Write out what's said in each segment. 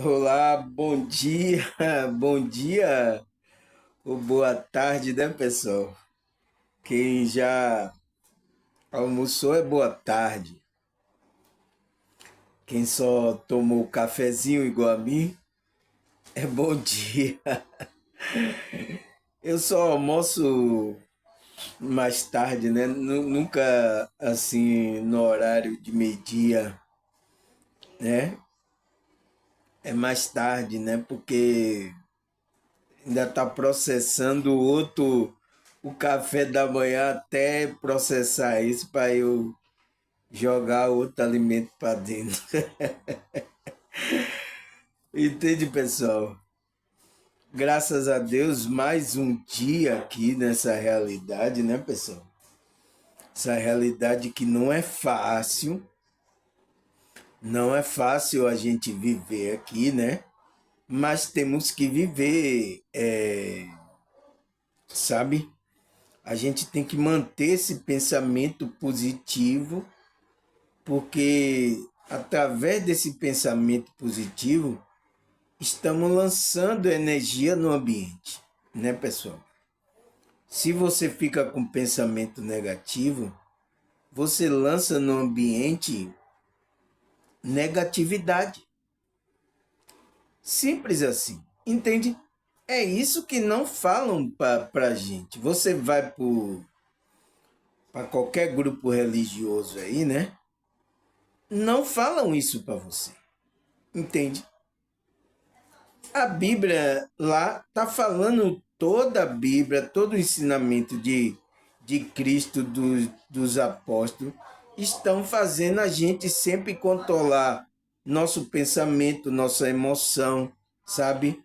Olá, bom dia, bom dia ou boa tarde, né, pessoal? Quem já almoçou é boa tarde. Quem só tomou cafezinho igual a mim é bom dia. Eu só almoço mais tarde, né? Nunca assim no horário de meio-dia, né? É mais tarde, né? Porque ainda tá processando o café da manhã até processar isso para eu jogar outro alimento para dentro. Entende, pessoal? Graças a Deus, mais um dia aqui nessa realidade, né, pessoal? Essa realidade que não é fácil, não é fácil a gente viver aqui, né? Mas temos que viver, sabe? A gente tem que manter esse pensamento positivo, porque através desse pensamento positivo, estamos lançando energia no ambiente, né, pessoal? Se você fica com pensamento negativo, você lança no ambiente negatividade. Simples assim, entende? É isso que não falam para a gente. Você vai para qualquer grupo religioso aí, né? Não falam isso para você, entende? A Bíblia lá está falando toda a Bíblia, todo o ensinamento de Cristo, dos apóstolos, estão fazendo a gente sempre controlar nosso pensamento, nossa emoção, sabe?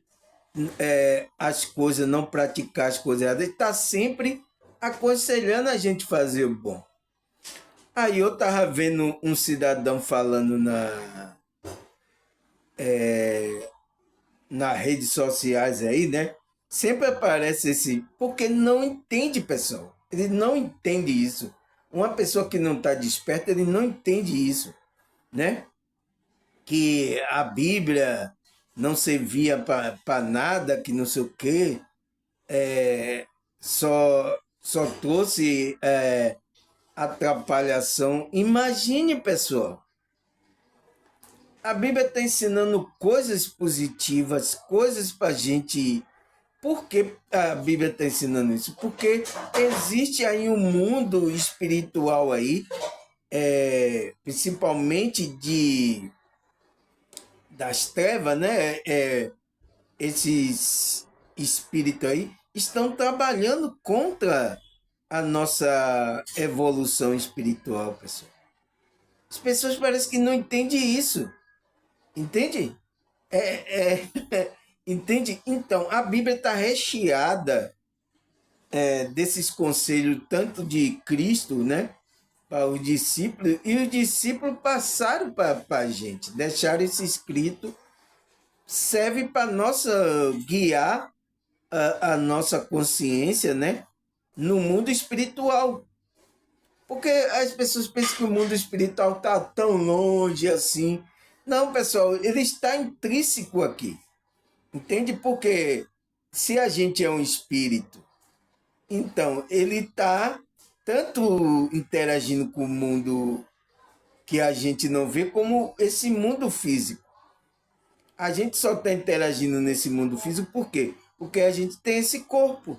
As coisas, não praticar as coisas erradas. Ele está sempre aconselhando a gente fazer o bom. Aí eu estava vendo um cidadão falando nas redes sociais aí, né? Sempre aparece esse. Porque não entende, pessoal. Ele não entende isso. Uma pessoa que não está desperta, ele não entende isso, né? Que a Bíblia não servia para nada, que não sei o quê, só trouxe atrapalhação. Imagine, pessoal, a Bíblia está ensinando coisas positivas, coisas para a gente. Por que a Bíblia está ensinando isso? Porque existe aí um mundo espiritual aí, principalmente das trevas, né? Esses espíritos aí estão trabalhando contra a nossa evolução espiritual, pessoal. As pessoas parecem que não entendem isso, entende? Entende? Então, a Bíblia está recheada desses conselhos, tanto de Cristo, né? Para os discípulos, e os discípulos passaram para a gente, deixaram isso escrito, serve para nossa guiar a nossa consciência, né? No mundo espiritual. Porque as pessoas pensam que o mundo espiritual está tão longe assim. Não, pessoal, ele está intrínseco aqui. Entende? Porque se a gente é um espírito, então ele está tanto interagindo com o mundo que a gente não vê, como esse mundo físico. A gente só está interagindo nesse mundo físico por quê? Porque a gente tem esse corpo.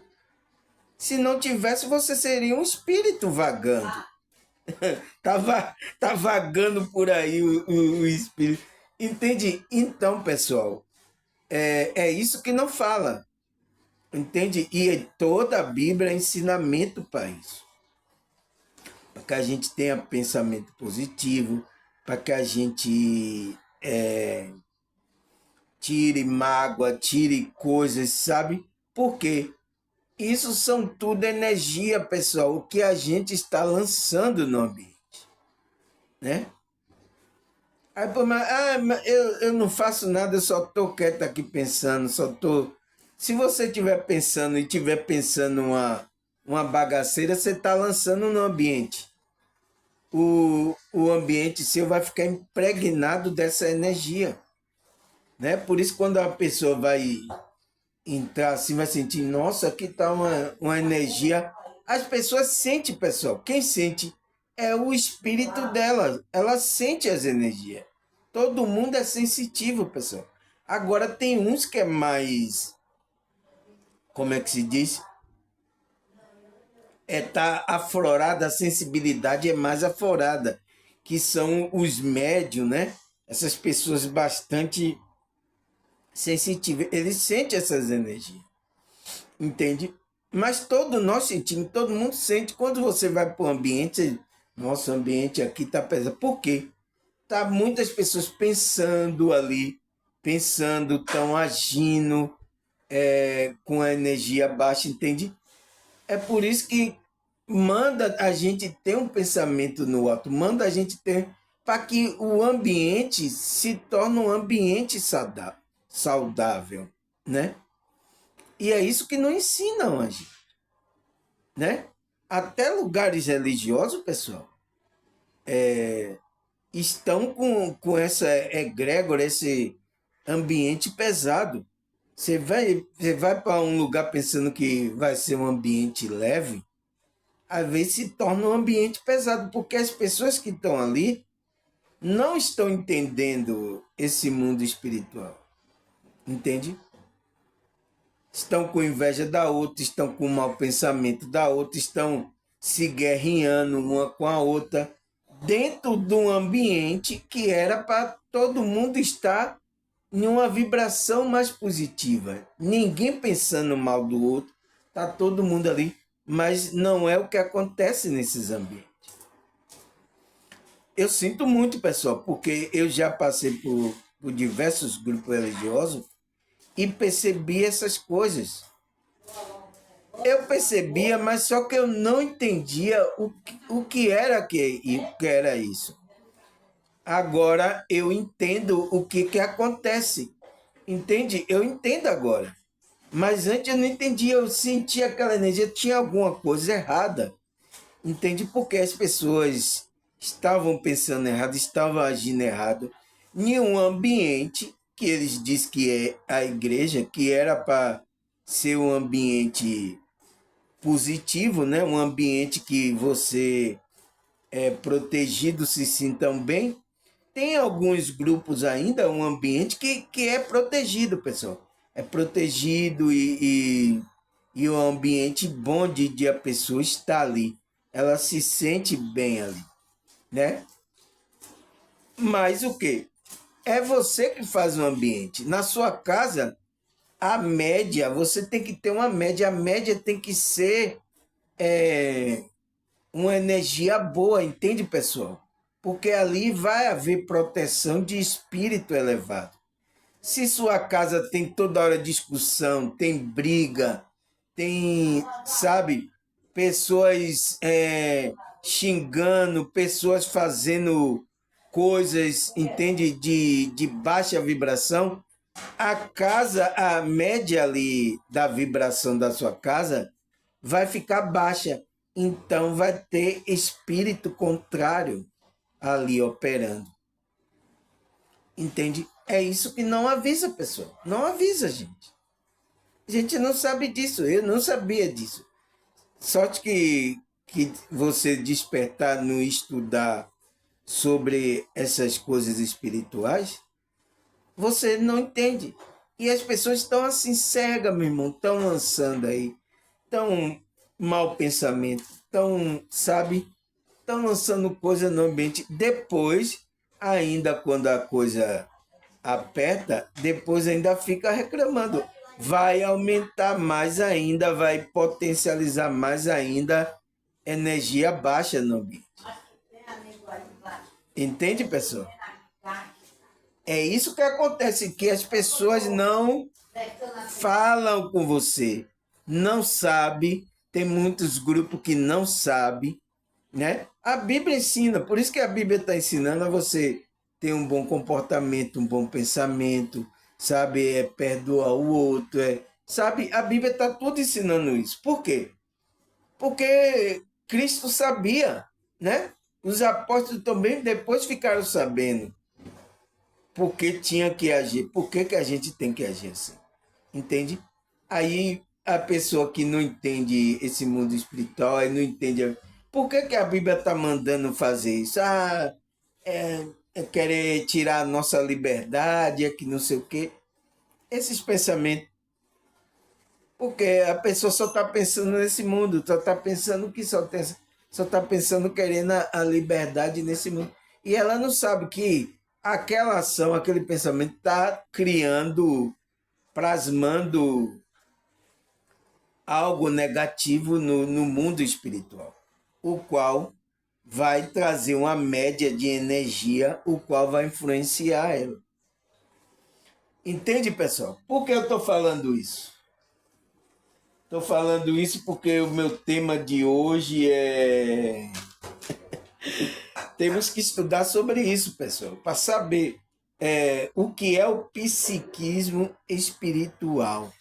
Se não tivesse, você seria um espírito vagando. Tá vagando por aí o espírito. Entende? Então, pessoal, é isso que não fala. Entende? E toda a Bíblia é ensinamento para isso. Para que a gente tenha pensamento positivo, para que a gente tire mágoa, tire coisas, sabe? Porque isso são tudo energia, pessoal, o que a gente está lançando no ambiente, né? Aí, pô, mas eu não faço nada, eu só tô quieto aqui pensando, só tô. Se você estiver pensando e estiver pensando uma bagaceira, você está lançando no ambiente. O ambiente seu vai ficar impregnado dessa energia. né? Por isso, quando a pessoa vai entrar assim, vai sentir, nossa, aqui está uma energia. As pessoas sentem, pessoal. Quem sente é o espírito dela. Ela sente as energias. Todo mundo é sensitivo, pessoal. Agora tem uns que é mais, como é que se diz? Tá aflorada, a sensibilidade é mais aflorada, que são os médios, né? Essas pessoas bastante sensitivas, eles sentem essas energias, entende? Mas todos nós sentimos, todo mundo sente. Quando você vai para o ambiente, nosso ambiente aqui está pesado. Por quê? Tá muitas pessoas pensando ali, pensando, estão agindo com a energia baixa, entende? É por isso que manda a gente ter um pensamento no alto, manda a gente ter para que o ambiente se torne um ambiente saudável, né? E é isso que não ensinam a gente, né? Até lugares religiosos, pessoal, estão com essa egrégora, esse ambiente pesado. Você vai para um lugar pensando que vai ser um ambiente leve, às vezes se torna um ambiente pesado, porque as pessoas que estão ali não estão entendendo esse mundo espiritual, entende? Estão com inveja da outra, estão com mau pensamento da outra, estão se guerreando uma com a outra, dentro de um ambiente que era para todo mundo estar em uma vibração mais positiva. Ninguém pensando mal do outro, está todo mundo ali, mas não é o que acontece nesses ambientes. Eu sinto muito, pessoal, porque eu já passei por diversos grupos religiosos e percebi essas coisas. Eu percebia, mas só que eu não entendia o que era isso. Agora eu entendo o que acontece. Entende? Eu entendo agora. Mas antes eu não entendia, eu sentia aquela energia, tinha alguma coisa errada. Entende? Porque as pessoas estavam pensando errado, estavam agindo errado em um ambiente que eles dizem que é a igreja, que era para ser um ambiente positivo, né? Um ambiente que você é protegido, se sintam bem. Tem alguns grupos ainda, um ambiente que é protegido, pessoal. É protegido e um ambiente bom de a pessoa estar ali. Ela se sente bem ali, né? Mas o que? É você que faz o ambiente. Na sua casa, a média, você tem que ter uma média. A média tem que ser uma energia boa, entende, pessoal? Porque ali vai haver proteção de espírito elevado. Se sua casa tem toda hora discussão, tem briga, tem, sabe, pessoas xingando, pessoas fazendo coisas, entende, de baixa vibração, a casa, a média ali da vibração da sua casa vai ficar baixa. Então vai ter espírito contrário ali operando. Entende? É isso que não avisa, pessoal. Não avisa, gente. A gente não sabe disso. Eu não sabia disso. Sorte que você despertar no estudar sobre essas coisas espirituais, você não entende. E as pessoas estão assim cegas, meu irmão, estão lançando aí, estão mau pensamento, estão, sabe, estão lançando coisa no ambiente. Depois, ainda quando a coisa aperta, depois ainda fica reclamando. Vai aumentar mais ainda, vai potencializar mais ainda energia baixa no ambiente. Entende, pessoal? É isso que acontece, que as pessoas não falam com você, não sabe, tem muitos grupos que não sabem, né? A Bíblia ensina, por isso que a Bíblia está ensinando a você ter um bom comportamento, um bom pensamento, sabe? Perdoar o outro, sabe? A Bíblia está tudo ensinando isso. Por quê? Porque Cristo sabia, né? Os apóstolos também depois ficaram sabendo. por que tinha que agir, por que, que a gente tem que agir assim, entende? Aí a pessoa que não entende esse mundo espiritual, aí não entende por que, que a Bíblia está mandando fazer isso. É querer tirar a nossa liberdade, é que não sei o quê. Esses pensamentos, porque a pessoa só está pensando nesse mundo, só está pensando que só está pensando querendo a liberdade nesse mundo. E ela não sabe que aquela ação, aquele pensamento está criando, plasmando algo negativo no mundo espiritual, o qual vai trazer uma média de energia, o qual vai influenciar ela. Entende, pessoal? Por que eu estou falando isso? Estou falando isso porque o meu tema de hoje é. Temos que estudar sobre isso, pessoal, para saber o que é o psiquismo espiritual.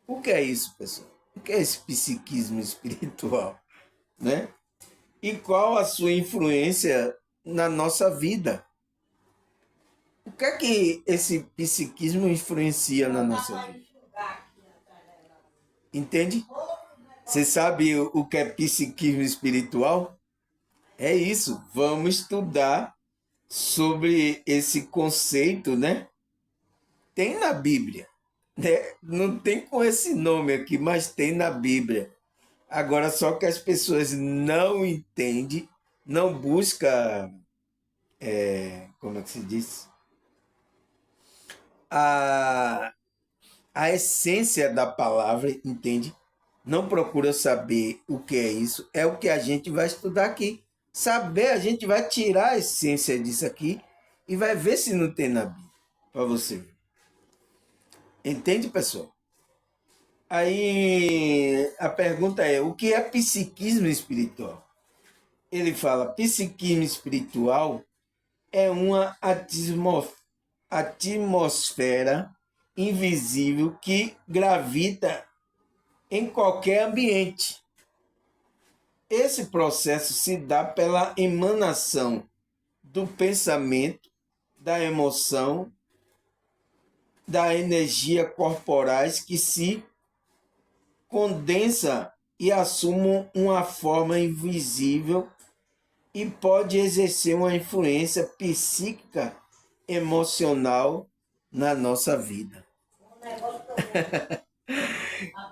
O que é isso, pessoal? O que é esse psiquismo espiritual? Né? E qual a sua influência na nossa vida? O que é que esse psiquismo influencia na nossa vida? Entende? Você sabe o que é psiquismo espiritual? É isso. Vamos estudar sobre esse conceito, né? Tem na Bíblia, né? Não tem com esse nome aqui, mas tem na Bíblia. Agora, só que as pessoas não entendem, não buscam, como é que se diz? A, a essência da palavra, entende? Não procura saber o que é isso, é o que a gente vai estudar aqui. Saber, a gente vai tirar a essência disso aqui e vai ver se não tem na Bíblia, para você ver. Entende, pessoal? Aí a pergunta é: o que é psiquismo espiritual? Ele fala: psiquismo espiritual é uma atmosfera invisível que gravita em qualquer ambiente. Esse processo se dá pela emanação do pensamento, da emoção, da energia corporais que se condensa e assumem uma forma invisível e pode exercer uma influência psíquica, emocional na nossa vida.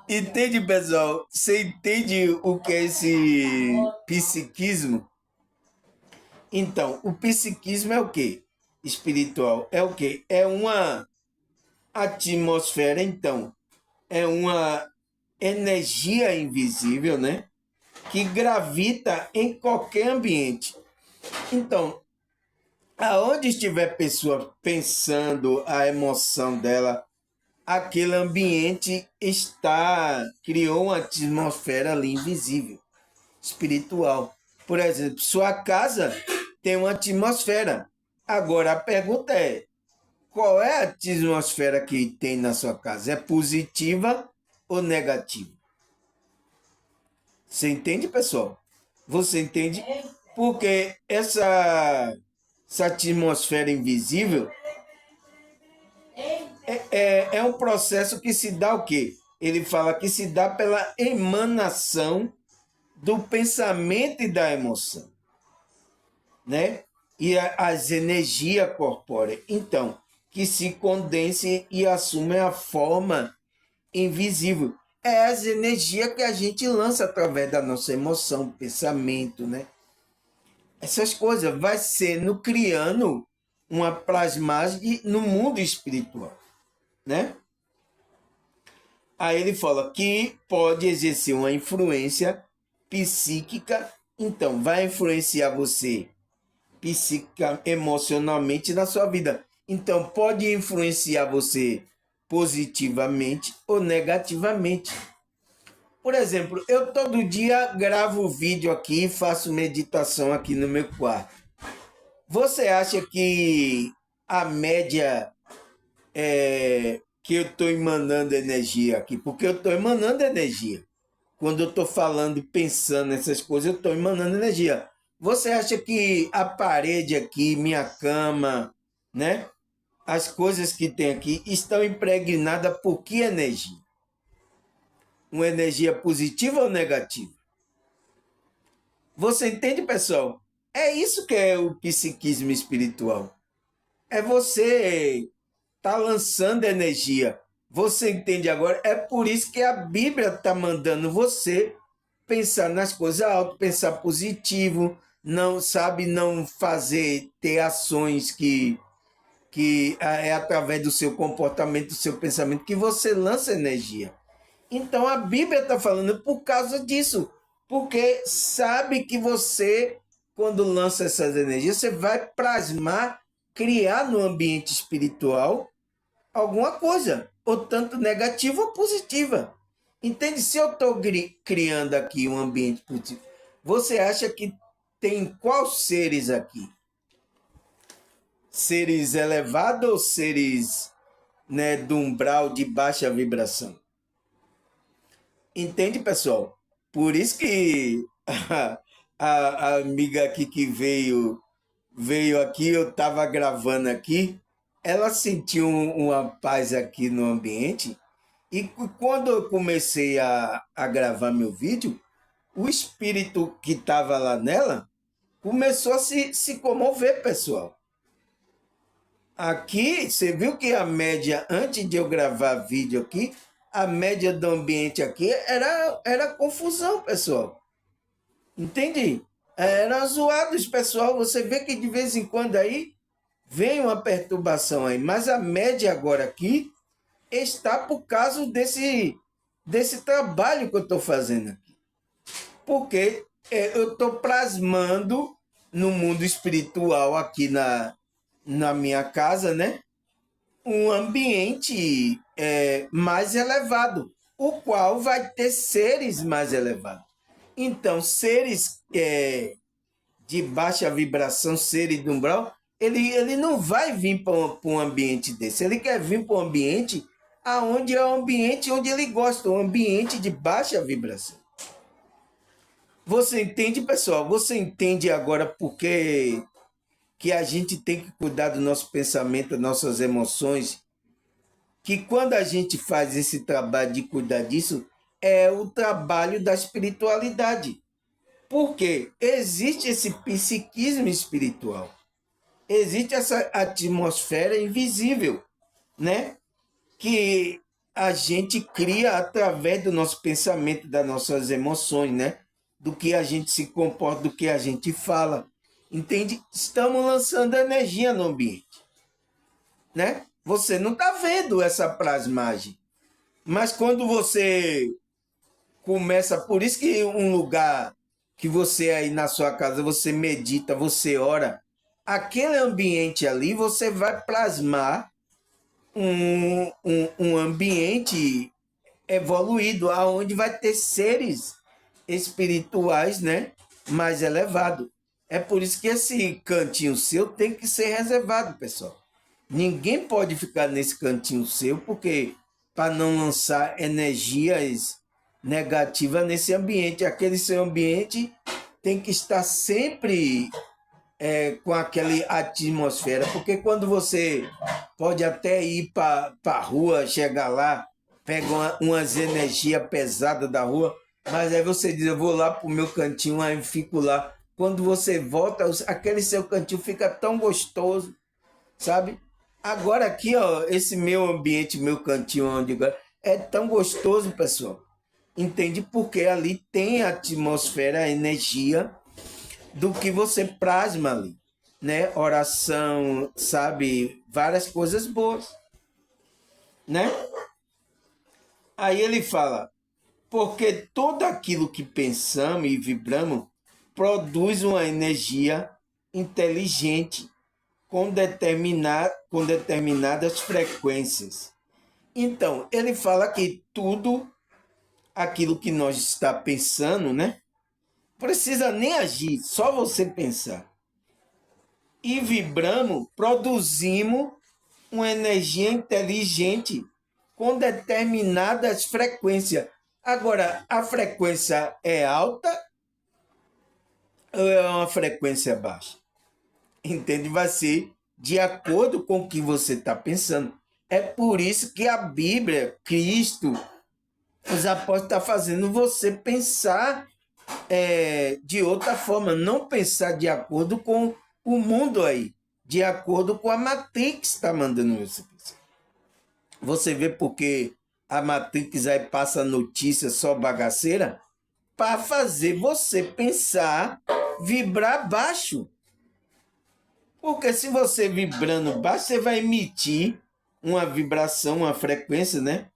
Entende, pessoal? Você entende o que é esse psiquismo? Então, o psiquismo é o quê? Espiritual é o quê? É uma atmosfera, então. É uma energia invisível, né? Que gravita em qualquer ambiente. Então, aonde estiver pessoa pensando a emoção dela, aquele ambiente criou uma atmosfera ali invisível, espiritual. Por exemplo, sua casa tem uma atmosfera. Agora a pergunta é: qual é a atmosfera que tem na sua casa? É positiva ou negativa? Você entende, pessoal? Você entende? Porque essa atmosfera invisível é um processo que se dá o quê? Ele fala que se dá pela emanação do pensamento e da emoção, né? E as energias corpóreas. Então, que se condensem e assumem a forma invisível. É as energias que a gente lança através da nossa emoção, pensamento, né? Essas coisas vai sendo criando uma plasmagem no mundo espiritual, né? Aí ele fala que pode exercer uma influência psíquica, então vai influenciar você psíquica, emocionalmente na sua vida. Então pode influenciar você positivamente ou negativamente. Por exemplo, eu todo dia gravo vídeo aqui, faço meditação aqui no meu quarto. Você acha que a média é que eu estou emanando energia aqui? Porque eu estou emanando energia. Quando eu estou falando, pensando nessas coisas, eu estou emanando energia. Você acha que a parede aqui, minha cama, né? As coisas que tem aqui estão impregnadas por que energia? Uma energia positiva ou negativa? Você entende, pessoal? É isso que é o psiquismo espiritual. É você tá lançando energia. Você entende agora? É por isso que a Bíblia está mandando você pensar nas coisas altas, pensar positivo, não sabe, não fazer, ter ações que é através do seu comportamento, do seu pensamento, que você lança energia. Então a Bíblia está falando por causa disso, porque sabe que você, quando lança essas energias, você vai plasmar, criar no ambiente espiritual alguma coisa, ou tanto negativa ou positiva. Entende? Se eu estou criando aqui um ambiente positivo, você acha que tem quais seres aqui? Seres elevados ou seres, né, do umbral de baixa vibração? Entende, pessoal? Por isso que a amiga aqui que veio aqui, eu estava gravando aqui, ela sentiu uma paz aqui no ambiente. E quando eu comecei a gravar meu vídeo, o espírito que estava lá nela começou a se comover, pessoal. Aqui, você viu que a média, antes de eu gravar vídeo aqui, a média do ambiente aqui era confusão, pessoal. Entende? Era zoado esse pessoal. Você vê que de vez em quando aí vem uma perturbação aí. Mas a média agora aqui está por causa desse trabalho que eu estou fazendo aqui. Porque eu estou plasmando no mundo espiritual aqui na minha casa, né? Um ambiente mais elevado, o qual vai ter seres mais elevados. Então, seres de baixa vibração, seres do umbral, ele não vai vir para um ambiente desse. Ele quer vir para um ambiente aonde é um ambiente onde ele gosta, um ambiente de baixa vibração. Você entende, pessoal? Você entende agora por que a gente tem que cuidar do nosso pensamento, das nossas emoções? Que quando a gente faz esse trabalho de cuidar disso, é o trabalho da espiritualidade. Porque existe esse psiquismo espiritual. Existe essa atmosfera invisível, né? Que a gente cria através do nosso pensamento, das nossas emoções, né? Do que a gente se comporta, do que a gente fala. Entende? Estamos lançando energia no ambiente, né? Você não está vendo essa plasmagem. Mas quando você começa, por isso que um lugar que você aí na sua casa, você medita, você ora, aquele ambiente ali você vai plasmar um ambiente evoluído, aonde vai ter seres espirituais, né, mais elevados. É por isso que esse cantinho seu tem que ser reservado, pessoal. Ninguém pode ficar nesse cantinho seu, porque para não lançar energias negativas nesse ambiente. Aquele seu ambiente tem que estar sempre com aquela atmosfera, porque quando você pode até ir para a rua, chegar lá, pega umas energias pesadas da rua, mas aí você diz, eu vou lá para o meu cantinho, aí fico lá. Quando você volta, aquele seu cantinho fica tão gostoso, sabe? Agora aqui, ó, esse meu ambiente, meu cantinho onde é tão gostoso, pessoal. Entende? Porque ali tem a atmosfera, a energia do que você plasma ali, né? Oração, sabe? Várias coisas boas, né? Aí ele fala, porque tudo aquilo que pensamos e vibramos produz uma energia inteligente com determinadas frequências. Então, ele fala que tudo aquilo que nós está pensando, né? Precisa nem agir, só você pensar. E vibramos, produzimos uma energia inteligente com determinadas frequências. Agora, a frequência é alta ou é uma frequência baixa? Entende? Vai ser de acordo com o que você está pensando. É por isso que a Bíblia, Cristo, os apóstolos estão fazendo você pensar de outra forma, não pensar de acordo com o mundo aí, de acordo com a Matrix está mandando você pensar. Você vê porque a Matrix aí passa notícia só bagaceira para fazer você pensar, vibrar baixo. Porque se você vibrando baixo, você vai emitir uma vibração, uma frequência, né?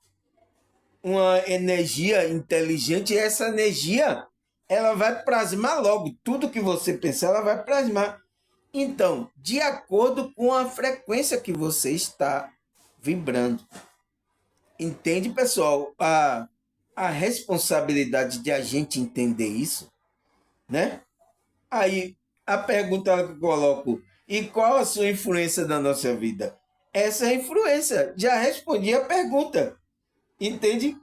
Uma energia inteligente, e essa energia ela vai plasmar logo. Tudo que você pensar, ela vai plasmar. Então, de acordo com a frequência que você está vibrando. Entende, pessoal? A responsabilidade de a gente entender isso, né? Aí, a pergunta que eu coloco, e qual a sua influência na nossa vida? Essa influência, já respondi a pergunta, entende?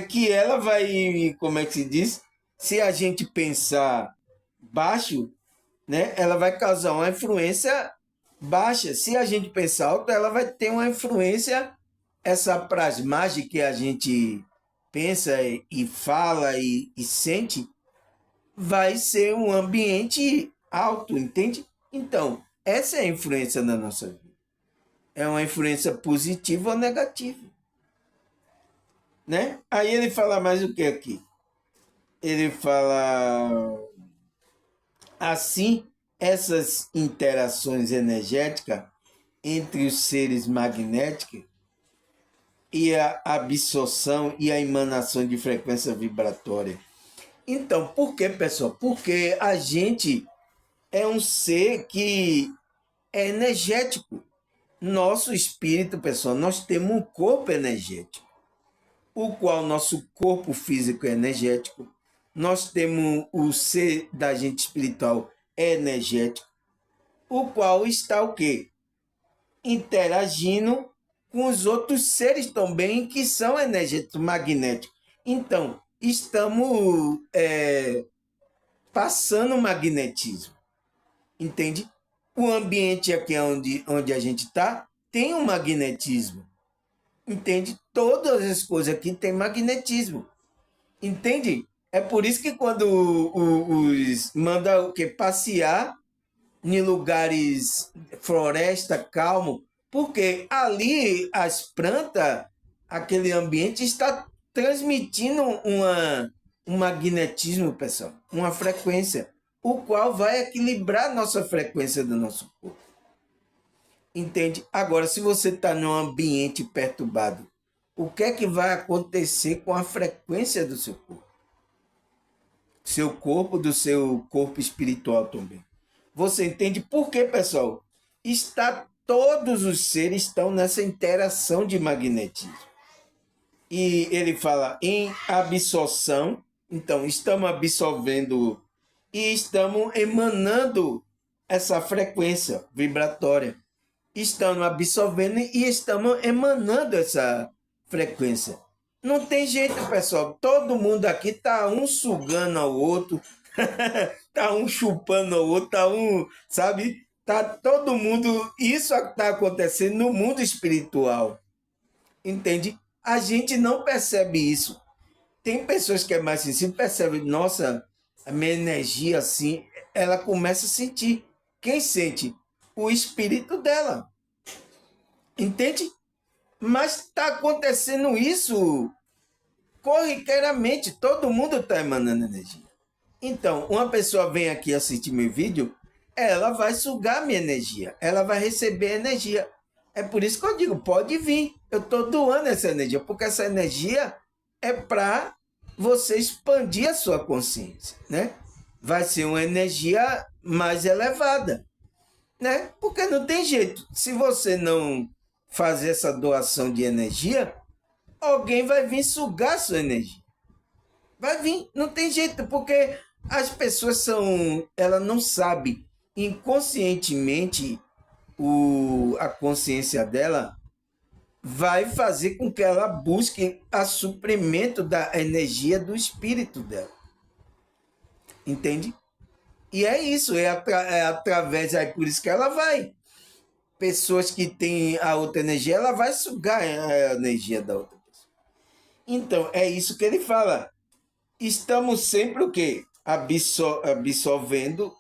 Que ela vai, como é que se diz? Se a gente pensar baixo, né, ela vai causar uma influência baixa. Se a gente pensar alto, ela vai ter uma influência, essa plasmagem que a gente pensa e fala e sente, vai ser um ambiente alto, entende? Então, essa é a influência na nossa vida. É uma influência positiva ou negativa, né? Aí ele fala mais o que aqui? Ele fala assim, essas interações energéticas entre os seres magnéticos e a absorção e a emanação de frequência vibratória. Então, por que, pessoal? Porque a gente é um ser que é energético. Nosso espírito, pessoal, nós temos um corpo energético, o qual nosso corpo físico é energético. Nós temos o ser da gente espiritual energético, o qual está o quê? Interagindo com os outros seres também que são energéticos, magnéticos. Então, estamos passando magnetismo, entende? O ambiente aqui onde a gente está tem um magnetismo, entende? Todas as coisas aqui têm magnetismo, entende? É por isso que quando os manda o que passear em lugares floresta calmo, porque ali as plantas, aquele ambiente está transmitindo um magnetismo, pessoal, uma frequência, o qual vai equilibrar a nossa frequência do nosso corpo. Entende? Agora, se você está num ambiente perturbado, o que é que vai acontecer com a frequência do seu corpo? Seu corpo, do seu corpo espiritual também. Você entende por quê, pessoal? Todos os seres estão nessa interação de magnetismo. E ele fala em absorção. Então, estamos absorvendo e estamos emanando essa frequência vibratória. Estamos absorvendo e estamos emanando essa frequência. Não tem jeito, pessoal. Todo mundo aqui tá um sugando ao outro, tá um chupando ao outro, tá um, sabe? Tá todo mundo. Isso está acontecendo no mundo espiritual. Entende? A gente não percebe isso. Tem pessoas que é mais sensível, percebe, nossa, a minha energia assim, ela começa a sentir. Quem sente? O espírito dela. Entende? Mas está acontecendo isso corriqueiramente, todo mundo está emanando energia. Então, uma pessoa vem aqui assistir meu vídeo, ela vai sugar minha energia, ela vai receber energia. É por isso que eu digo, pode vir, eu estou doando essa energia, porque essa energia é para você expandir a sua consciência, né? Vai ser uma energia mais elevada, né? Porque não tem jeito, se você não fazer essa doação de energia, alguém vai vir sugar sua energia. Vai vir, não tem jeito, porque as pessoas ela não sabe inconscientemente a consciência dela vai fazer com que ela busque a suprimento da energia do espírito dela. Entende? E é isso, é através, por isso que ela vai. pessoas que têm a outra energia, ela vai sugar a energia da outra pessoa. Então, é isso que ele fala. Estamos sempre o quê? Absorvendo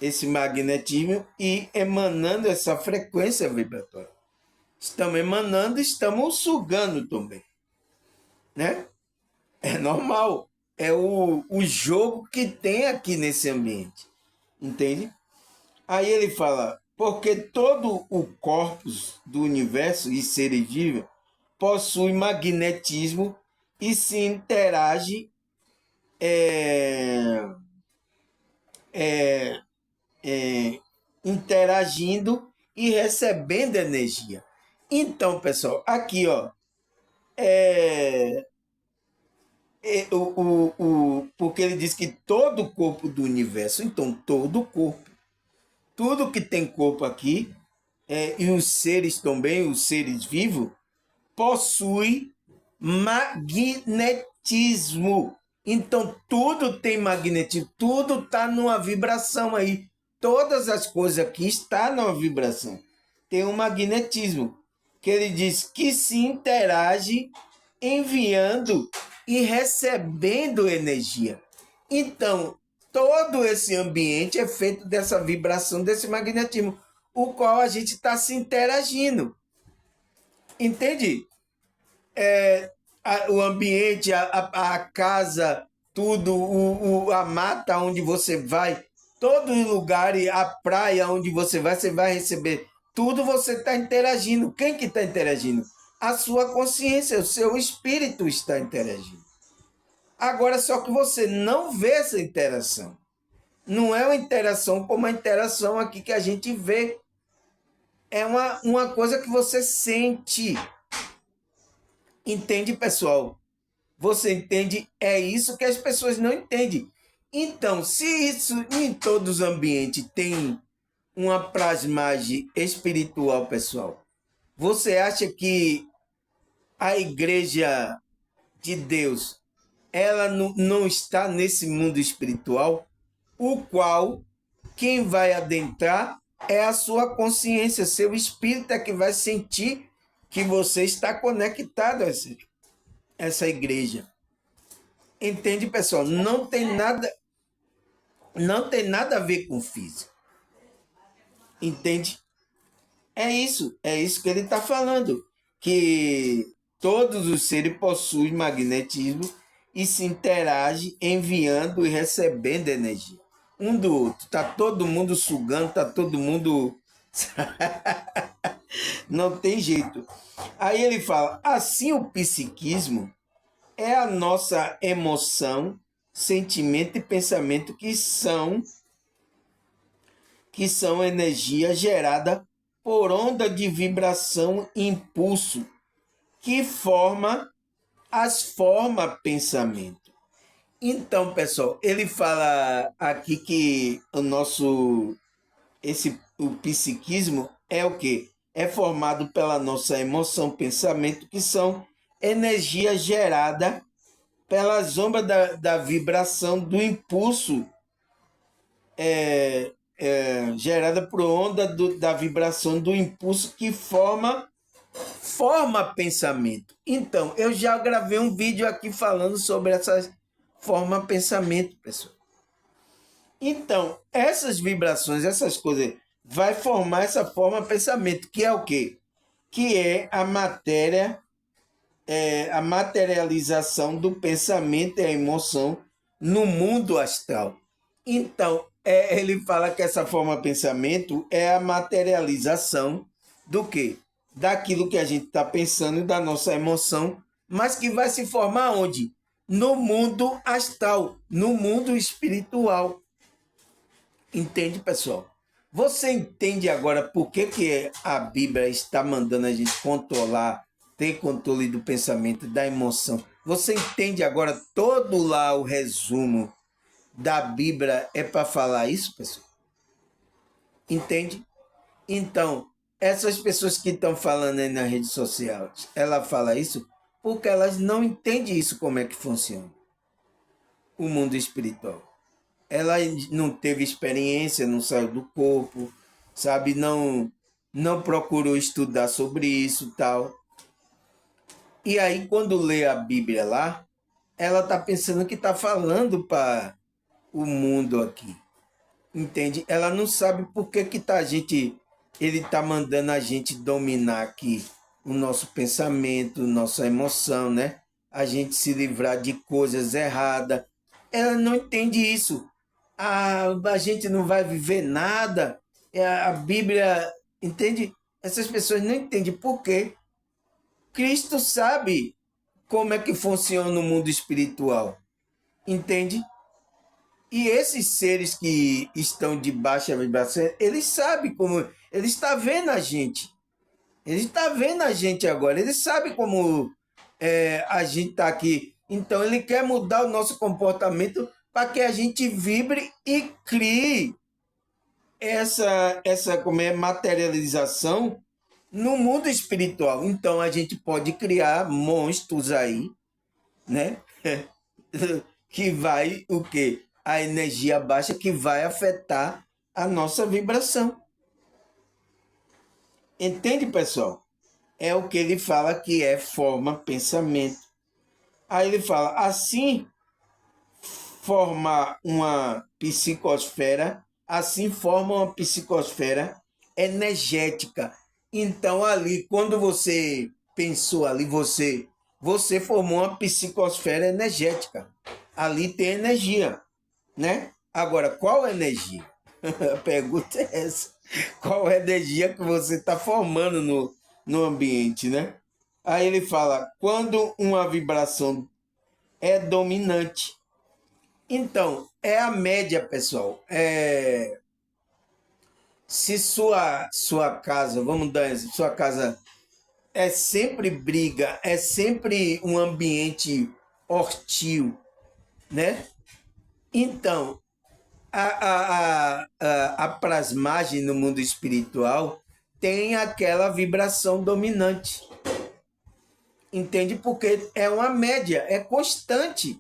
esse magnetismo e emanando essa frequência vibratória. Estamos emanando, estamos sugando também, né? É normal. É o jogo que tem aqui nesse ambiente, entende? Aí ele fala, porque todo o corpus do universo e seres vivos possui magnetismo e se interage é, é, interagindo e recebendo energia. Então, pessoal, aqui, ó, porque ele diz que todo o corpo do universo, então todo o corpo, tudo que tem corpo aqui, e os seres também, os seres vivos, possui magnetismo. Então tudo tem magnetismo, tudo está numa vibração aí. Todas as coisas aqui estão numa vibração. Tem um magnetismo, que ele diz que se interage enviando e recebendo energia. Então, todo esse ambiente é feito dessa vibração, desse magnetismo, o qual a gente está se interagindo. Entende? O ambiente, a casa, tudo, a mata onde você vai, todo lugar, a praia onde você vai receber. Tudo você está interagindo. Quem que está interagindo? A sua consciência, o seu espírito está interagindo. Agora, só que você não vê essa interação. Não é uma interação como a interação aqui que a gente vê. É uma coisa que você sente. Entende, pessoal? Você entende? É isso que as pessoas não entendem. Então, se isso em todos os ambientes tem uma plasmagem espiritual, pessoal, você acha que a igreja de Deus, ela não está nesse mundo espiritual, o qual quem vai adentrar é a sua consciência, seu espírito é que vai sentir que você está conectado a essa igreja. Entende, pessoal? Não tem nada a ver com físico. Entende? É isso que ele está falando, que todos os seres possuem magnetismo e se interagem enviando e recebendo energia um do outro. Tá todo mundo sugando, tá todo mundo não tem jeito. Aí ele fala: assim o psiquismo é a nossa emoção, sentimento e pensamento que são energia gerada por onda de vibração e impulso, que forma pensamento. Então, pessoal, ele fala aqui que o psiquismo é o quê? É formado pela nossa emoção, pensamento, que são energia gerada pelas ondas da vibração, do impulso gerada por onda da vibração do impulso que forma pensamento. Então, eu já gravei um vídeo aqui falando sobre essa forma pensamento, pessoal. Então, essas vibrações, essas coisas, vai formar essa forma pensamento, que é o quê? Que é a matéria, a materialização do pensamento e a emoção no mundo astral. Então, ele fala que essa forma pensamento é a materialização do quê? Daquilo que a gente está pensando, da nossa emoção, mas que vai se formar onde? No mundo astral, no mundo espiritual. Entende, pessoal? Você entende agora por que a Bíblia está mandando a gente controlar, ter controle do pensamento, da emoção? Você entende agora todo lá o resumo da Bíblia é para falar isso, pessoal? Entende? Então, essas pessoas que estão falando aí nas redes sociais, ela fala isso porque elas não entendem isso, como é que funciona o mundo espiritual. Ela não teve experiência, não saiu do corpo, sabe? não procurou estudar sobre isso e tal. E aí, quando lê a Bíblia lá, ela está pensando que está falando para o mundo aqui. Entende? Ela não sabe por que, que tá ele está mandando a gente dominar aqui o nosso pensamento, nossa emoção, né? A gente se livrar de coisas erradas. Ela não entende isso. A gente não vai viver nada. A Bíblia, entende? Essas pessoas não entendem por quê. Cristo sabe como é que funciona o mundo espiritual. Entende? E esses seres que estão de baixa vibração, eles sabem como. Ele está vendo a gente. Ele está vendo a gente agora. Ele sabe como a gente está aqui. Então, ele quer mudar o nosso comportamento para que a gente vibre e crie essa como materialização no mundo espiritual. Então, a gente pode criar monstros aí, né? Que vai o quê? A energia baixa que vai afetar a nossa vibração. Entende, pessoal? É o que ele fala que é forma pensamento. Aí ele fala, assim forma uma psicosfera, assim forma uma psicosfera energética. Então ali, quando você pensou ali, você formou uma psicosfera energética. Ali tem energia, né? Agora, qual energia? A pergunta é essa. Qual energia que você está formando no ambiente, né? Aí ele fala, quando uma vibração é dominante. Então, é a média, pessoal. Se sua casa, vamos dar isso, sua casa é sempre briga, é sempre um ambiente hostil, né? Então, a plasmagem no mundo espiritual tem aquela vibração dominante. Entende? Porque é uma média, é constante.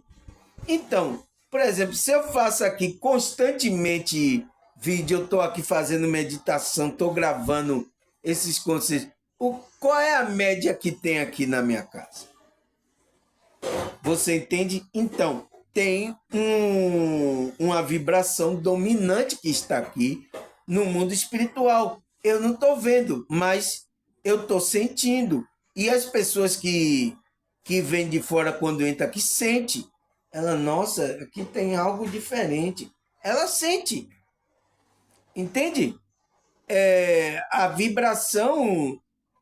Então, por exemplo, se eu faço aqui constantemente vídeo, eu estou aqui fazendo meditação, estou gravando esses conceitos, qual é a média que tem aqui na minha casa? Você entende? Então, tem uma vibração dominante que está aqui no mundo espiritual. Eu não estou vendo, mas eu estou sentindo. E as pessoas que vêm de fora quando entra aqui, sente. Ela, nossa, aqui tem algo diferente. Ela sente. Entende? A vibração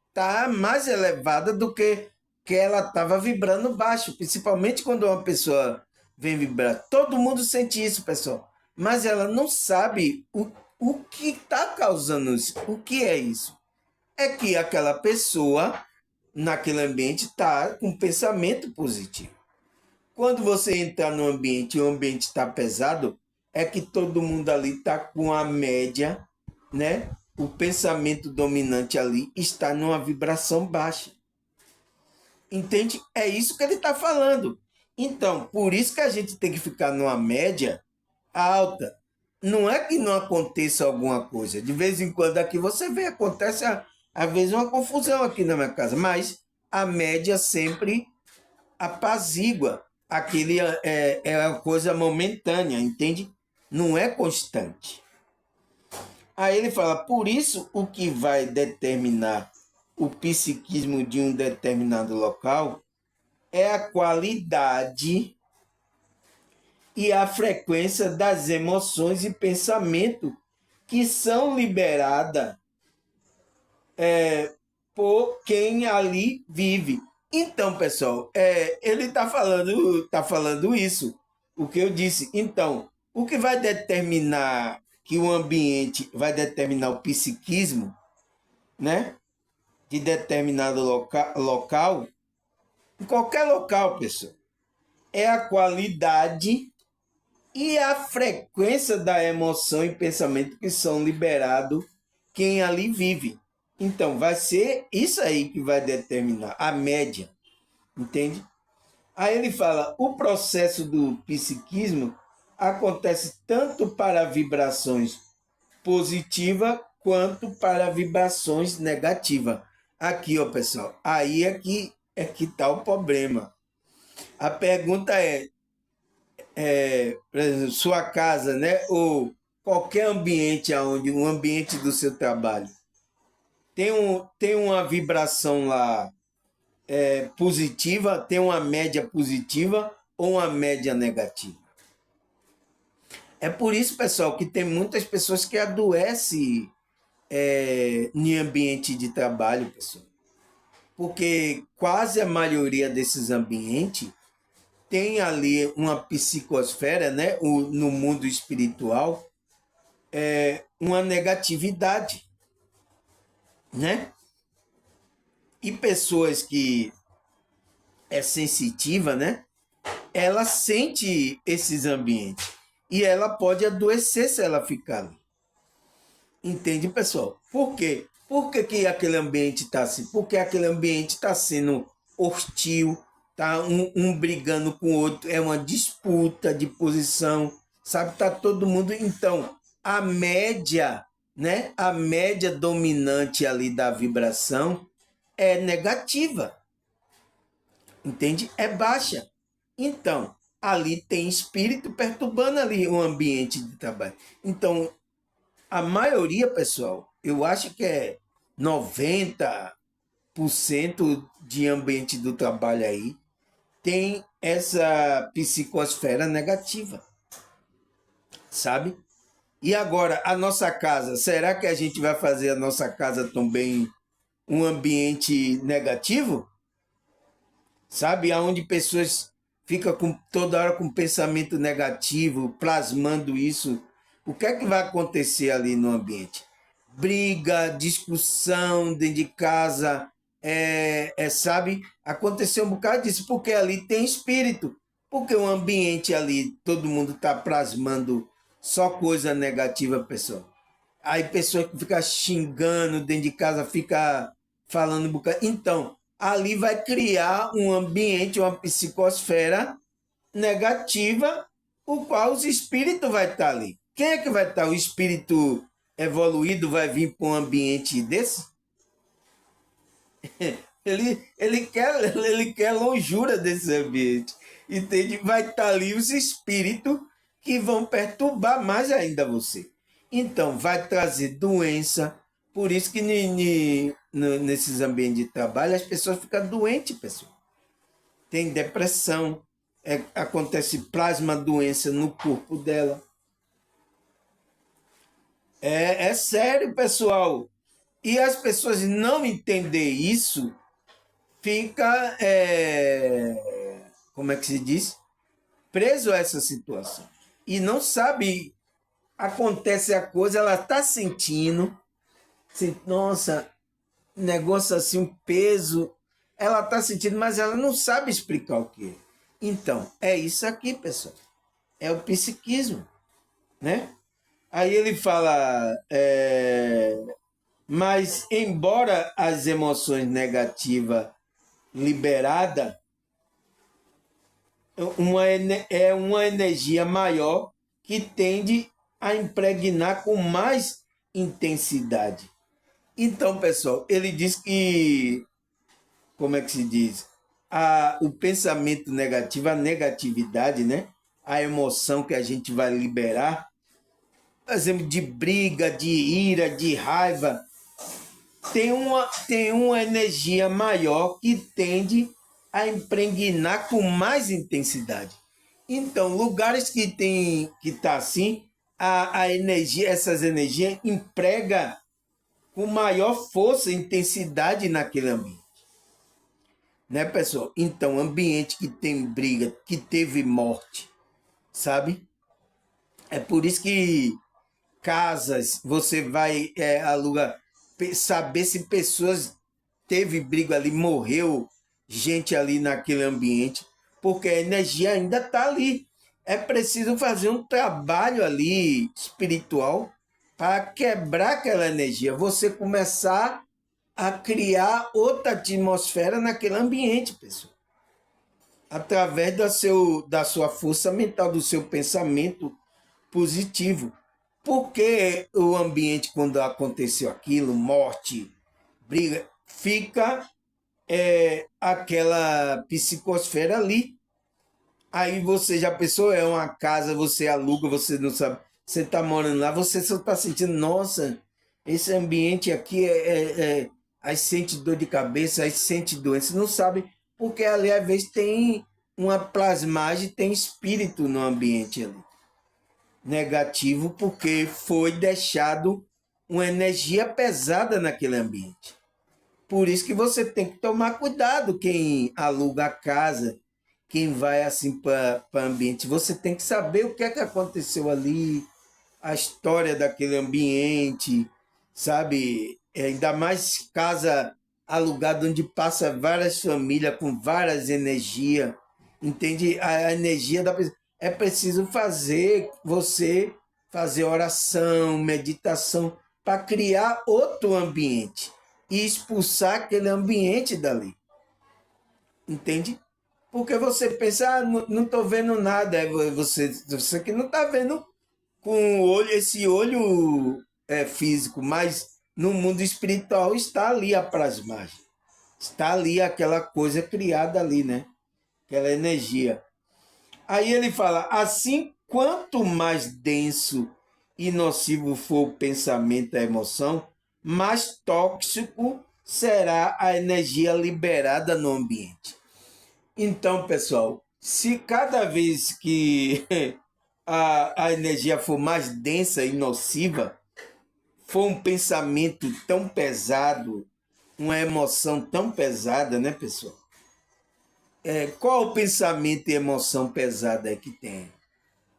está mais elevada do que ela estava vibrando baixo, principalmente quando uma pessoa vem vibrar. Todo mundo sente isso, pessoal, mas ela não sabe o que está causando isso. O que é isso? É que aquela pessoa, naquele ambiente, está com pensamento positivo. Quando você entrar no ambiente e o ambiente está pesado, é que todo mundo ali está com a média, né? O pensamento dominante ali está numa vibração baixa. Entende? É isso que ele está falando. Então, por isso que a gente tem que ficar numa média alta. Não é que não aconteça alguma coisa. De vez em quando aqui você vê, acontece às vezes uma confusão aqui na minha casa, mas a média sempre apazigua. Aquele é uma coisa momentânea, entende? Não é constante. Aí ele fala, por isso o que vai determinar o psiquismo de um determinado local é a qualidade e a frequência das emoções e pensamentos que são liberadas por quem ali vive. Então, pessoal, ele está falando isso, o que eu disse. Então, o que vai determinar que o ambiente vai determinar o psiquismo, né, de determinado local, em qualquer local, pessoal, é a qualidade e a frequência da emoção e pensamento que são liberados quem ali vive. Então, vai ser isso aí que vai determinar a média, entende? Aí ele fala, o processo do psiquismo acontece tanto para vibrações positivas quanto para vibrações negativas. Aqui, ó, pessoal, aí é que tá o problema. A pergunta por exemplo, sua casa, né? Ou qualquer ambiente onde um ambiente do seu trabalho tem uma vibração lá positiva, tem uma média positiva ou uma média negativa. É por isso, pessoal, que tem muitas pessoas que adoecem em ambiente de trabalho, pessoal. Porque quase a maioria desses ambientes tem ali uma psicosfera, né, no mundo espiritual, uma negatividade, né? E pessoas que é sensitiva, né? Ela sente esses ambientes e ela pode adoecer se ela ficar ali. Entende, pessoal? Por quê? Por que aquele ambiente está assim? Porque aquele ambiente está sendo hostil, tá um brigando com o outro, é uma disputa de posição, sabe? Tá todo mundo. Então, a média, né? A média dominante ali da vibração é negativa, entende? É baixa. Então, ali tem espírito perturbando ali o ambiente de trabalho. Então, a maioria, pessoal, eu acho que é 90% de ambiente do trabalho aí tem essa psicosfera negativa, sabe? E agora, a nossa casa, será que a gente vai fazer a nossa casa também um ambiente negativo? Sabe? Onde pessoas ficam toda hora com pensamento negativo, plasmando isso. O que é que vai acontecer ali no ambiente? Briga, discussão dentro de casa, sabe? Aconteceu um bocado disso, porque ali tem espírito. Porque o ambiente ali, todo mundo está plasmando só coisa negativa, pessoal. Aí pessoa que fica xingando dentro de casa, fica falando um bocado. Então, ali vai criar um ambiente, uma psicosfera negativa, o qual os espíritos vai estar ali. Quem é que vai estar? O espírito evoluído vai vir para um ambiente desse? Ele quer longura desse ambiente. Entende? Vai estar ali os espíritos que vão perturbar mais ainda você. Então, vai trazer doença. Por isso que nesses ambientes de trabalho as pessoas ficam doentes, pessoal. Tem depressão, acontece plasma doença no corpo dela. É sério, pessoal. E as pessoas não entender isso, fica, como é que se diz? Preso a essa situação. E não sabe, acontece a coisa, ela está sentindo, nossa, negócio assim, um peso, ela está sentindo, mas ela não sabe explicar o que é. Então, é isso aqui, pessoal. É o psiquismo, né? Aí ele fala, mas embora as emoções negativas liberadas, é uma energia maior que tende a impregnar com mais intensidade. Então, pessoal, ele diz que, como é que se diz? O pensamento negativo, a negatividade, né? A emoção que a gente vai liberar, por exemplo, de briga, de ira, de raiva, tem uma energia maior que tende a impregnar com mais intensidade. Então, lugares que tá assim, a energia, essas energias emprega com maior força e intensidade naquele ambiente. Né, pessoal? Então, ambiente que tem briga, que teve morte, sabe? É por isso que casas, você vai alugar, saber se pessoas teve briga ali, morreu gente ali naquele ambiente, porque a energia ainda está ali. É preciso fazer um trabalho ali espiritual para quebrar aquela energia, você começar a criar outra atmosfera naquele ambiente, pessoal. Através da sua força mental, do seu pensamento positivo. Porque o ambiente, quando aconteceu aquilo, morte, briga, fica aquela psicosfera ali. Aí você já pensou, é uma casa, você aluga, você não sabe, você está morando lá, você só está sentindo, nossa, esse ambiente aqui aí sente dor de cabeça, aí sente doença, não sabe, porque ali às vezes tem uma plasmagem, tem espírito no ambiente ali, negativo, porque foi deixado uma energia pesada naquele ambiente. Por isso que você tem que tomar cuidado quem aluga a casa, quem vai assim para ambiente. Você tem que saber o que é que aconteceu ali, a história daquele ambiente, sabe? Ainda mais casa alugada onde passa várias famílias com várias energias, entende? A energia da pessoa. É preciso você fazer oração, meditação, para criar outro ambiente e expulsar aquele ambiente dali, entende? Porque você pensa, não estou vendo nada, você que não está vendo com o olho, esse olho físico, mas no mundo espiritual está ali a plasmagem, está ali aquela coisa criada ali, né? Aquela energia. Aí ele fala, assim, quanto mais denso e nocivo for o pensamento, a emoção, mais tóxico será a energia liberada no ambiente. Então, pessoal, se cada vez que a energia for mais densa e nociva, for um pensamento tão pesado, uma emoção tão pesada, né, pessoal? Qual o pensamento e emoção pesada que tem?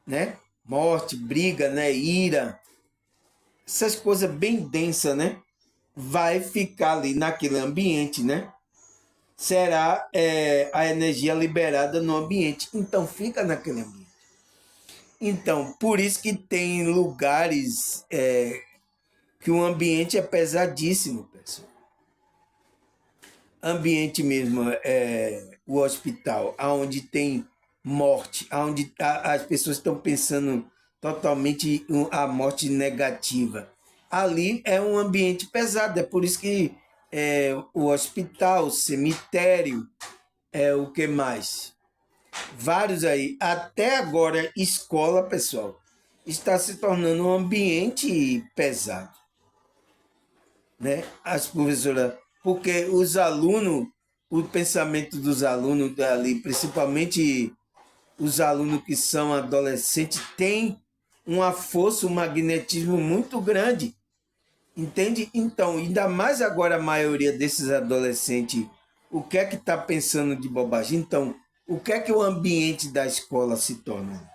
Né? Morte, briga, né? Ira, essas coisas bem densas, né? Vai ficar ali naquele ambiente, né? Será a energia liberada no ambiente. Então, fica naquele ambiente. Então, por isso que tem lugares que o ambiente é pesadíssimo, pessoal. Ambiente mesmo, o hospital, onde tem morte, onde as pessoas estão pensando totalmente a morte negativa. Ali é um ambiente pesado, é por isso que o hospital, o cemitério, o que mais? Vários aí. Até agora, escola, pessoal, está se tornando um ambiente pesado, né? As professoras, porque os alunos, o pensamento dos alunos ali, principalmente os alunos que são adolescentes, tem uma força, um magnetismo muito grande, entende? Então, ainda mais agora a maioria desses adolescentes, o que é que está pensando de bobagem? Então, o que é que o ambiente da escola se torna?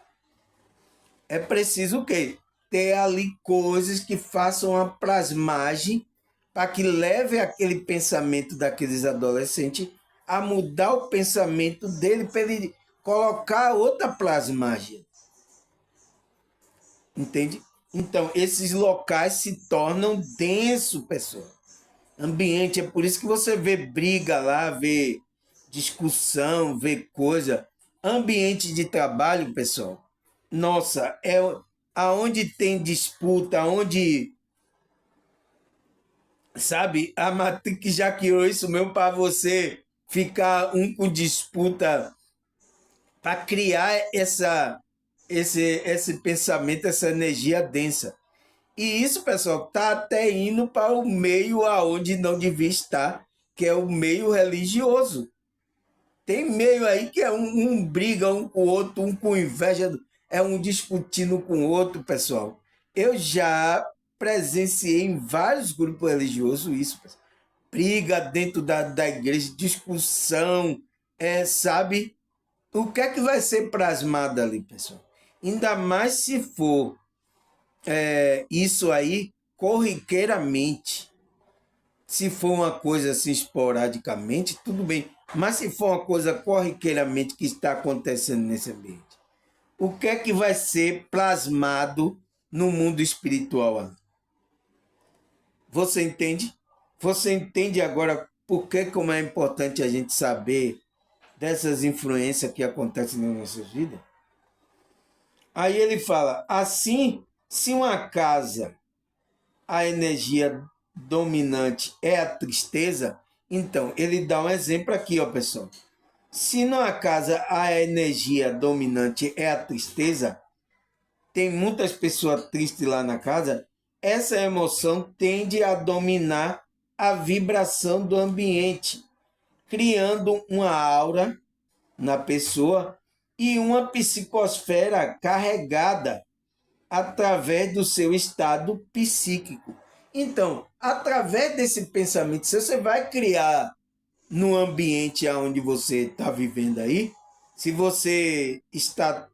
É preciso o quê? Ter ali coisas que façam a plasmagem para que leve aquele pensamento daqueles adolescentes a mudar o pensamento dele para ele colocar outra plasmagem. Entende? Então, esses locais se tornam densos, pessoal. Ambiente, é por isso que você vê briga lá, vê discussão, vê coisa. Ambiente de trabalho, pessoal. Nossa, é aonde tem disputa, aonde, sabe, a Matrix já criou isso mesmo para você ficar um com disputa, para criar esse pensamento, essa energia densa. E isso, pessoal, está até indo para o meio aonde não devia estar, que é o meio religioso. Tem meio aí que é um briga um com o outro, um com inveja, é um disputindo com o outro, pessoal. Eu já presenciei em vários grupos religiosos isso, pessoal. Briga dentro da igreja, discussão, sabe? O que é que vai ser plasmado ali, pessoal? Ainda mais se for isso aí corriqueiramente. Se for uma coisa assim esporadicamente, tudo bem. Mas se for uma coisa corriqueiramente que está acontecendo nesse ambiente, o que é que vai ser plasmado no mundo espiritual? Você entende? Você entende agora por que como é importante a gente saber dessas influências que acontecem nas nossas vidas? Aí ele fala, assim Se uma casa, a energia dominante é a tristeza, então ele dá um exemplo aqui, ó, pessoal. Se numa casa a energia dominante é a tristeza, tem muitas pessoas tristes lá na casa, essa emoção tende a dominar a vibração do ambiente, criando uma aura na pessoa e uma psicosfera carregada através do seu estado psíquico. Então, através desse pensamento, se você vai criar no ambiente onde você está vivendo aí, se você está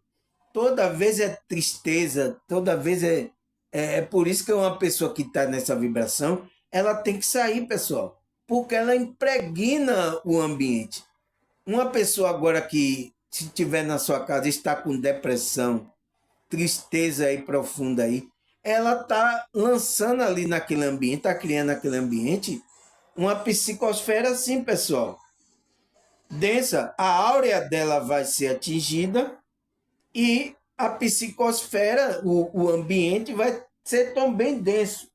toda vez é tristeza, toda vez é por isso que uma pessoa que está nessa vibração, ela tem que sair, pessoal, porque ela impregna o ambiente. Uma pessoa agora que, se estiver na sua casa, está com depressão, tristeza aí profunda aí, ela está lançando ali naquele ambiente, está criando naquele ambiente uma psicosfera assim, pessoal. Densa, a áurea dela vai ser atingida e a psicosfera, o ambiente vai ser também denso,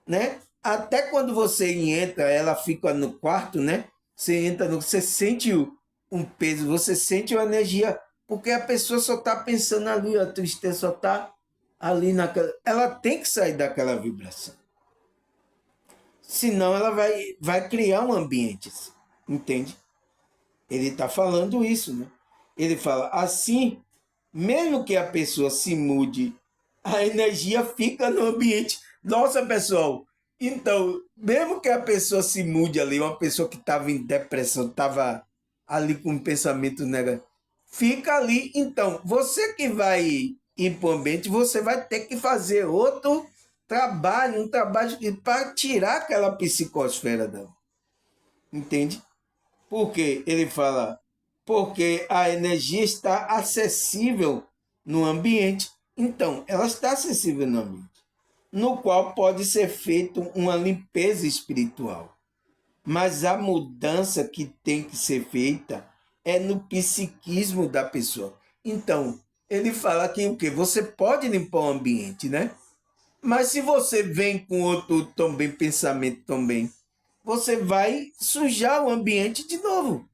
né? Até quando você entra, ela fica no quarto, né? Você entra, você sente um peso, você sente uma energia, porque a pessoa só está pensando ali, a tristeza só está ali naquela. Ela tem que sair daquela vibração. Senão ela vai criar um ambiente, entende? Ele está falando isso, né? Ele fala assim, mesmo que a pessoa se mude, a energia fica no ambiente. Nossa, pessoal, então, mesmo que a pessoa se mude ali, uma pessoa que estava em depressão, estava ali com um pensamento negativo, fica ali. Então, você que vai ir para o ambiente, você vai ter que fazer outro trabalho, um trabalho para tirar aquela psicosfera dela. Entende? Porque ele fala, porque a energia está acessível no ambiente. Então, ela está acessível no ambiente, no qual pode ser feita uma limpeza espiritual. Mas a mudança que tem que ser feita é no psiquismo da pessoa. Então, ele fala que o quê? Você pode limpar o ambiente, né? Mas se você vem com outro também pensamento também, você vai sujar o ambiente de novo.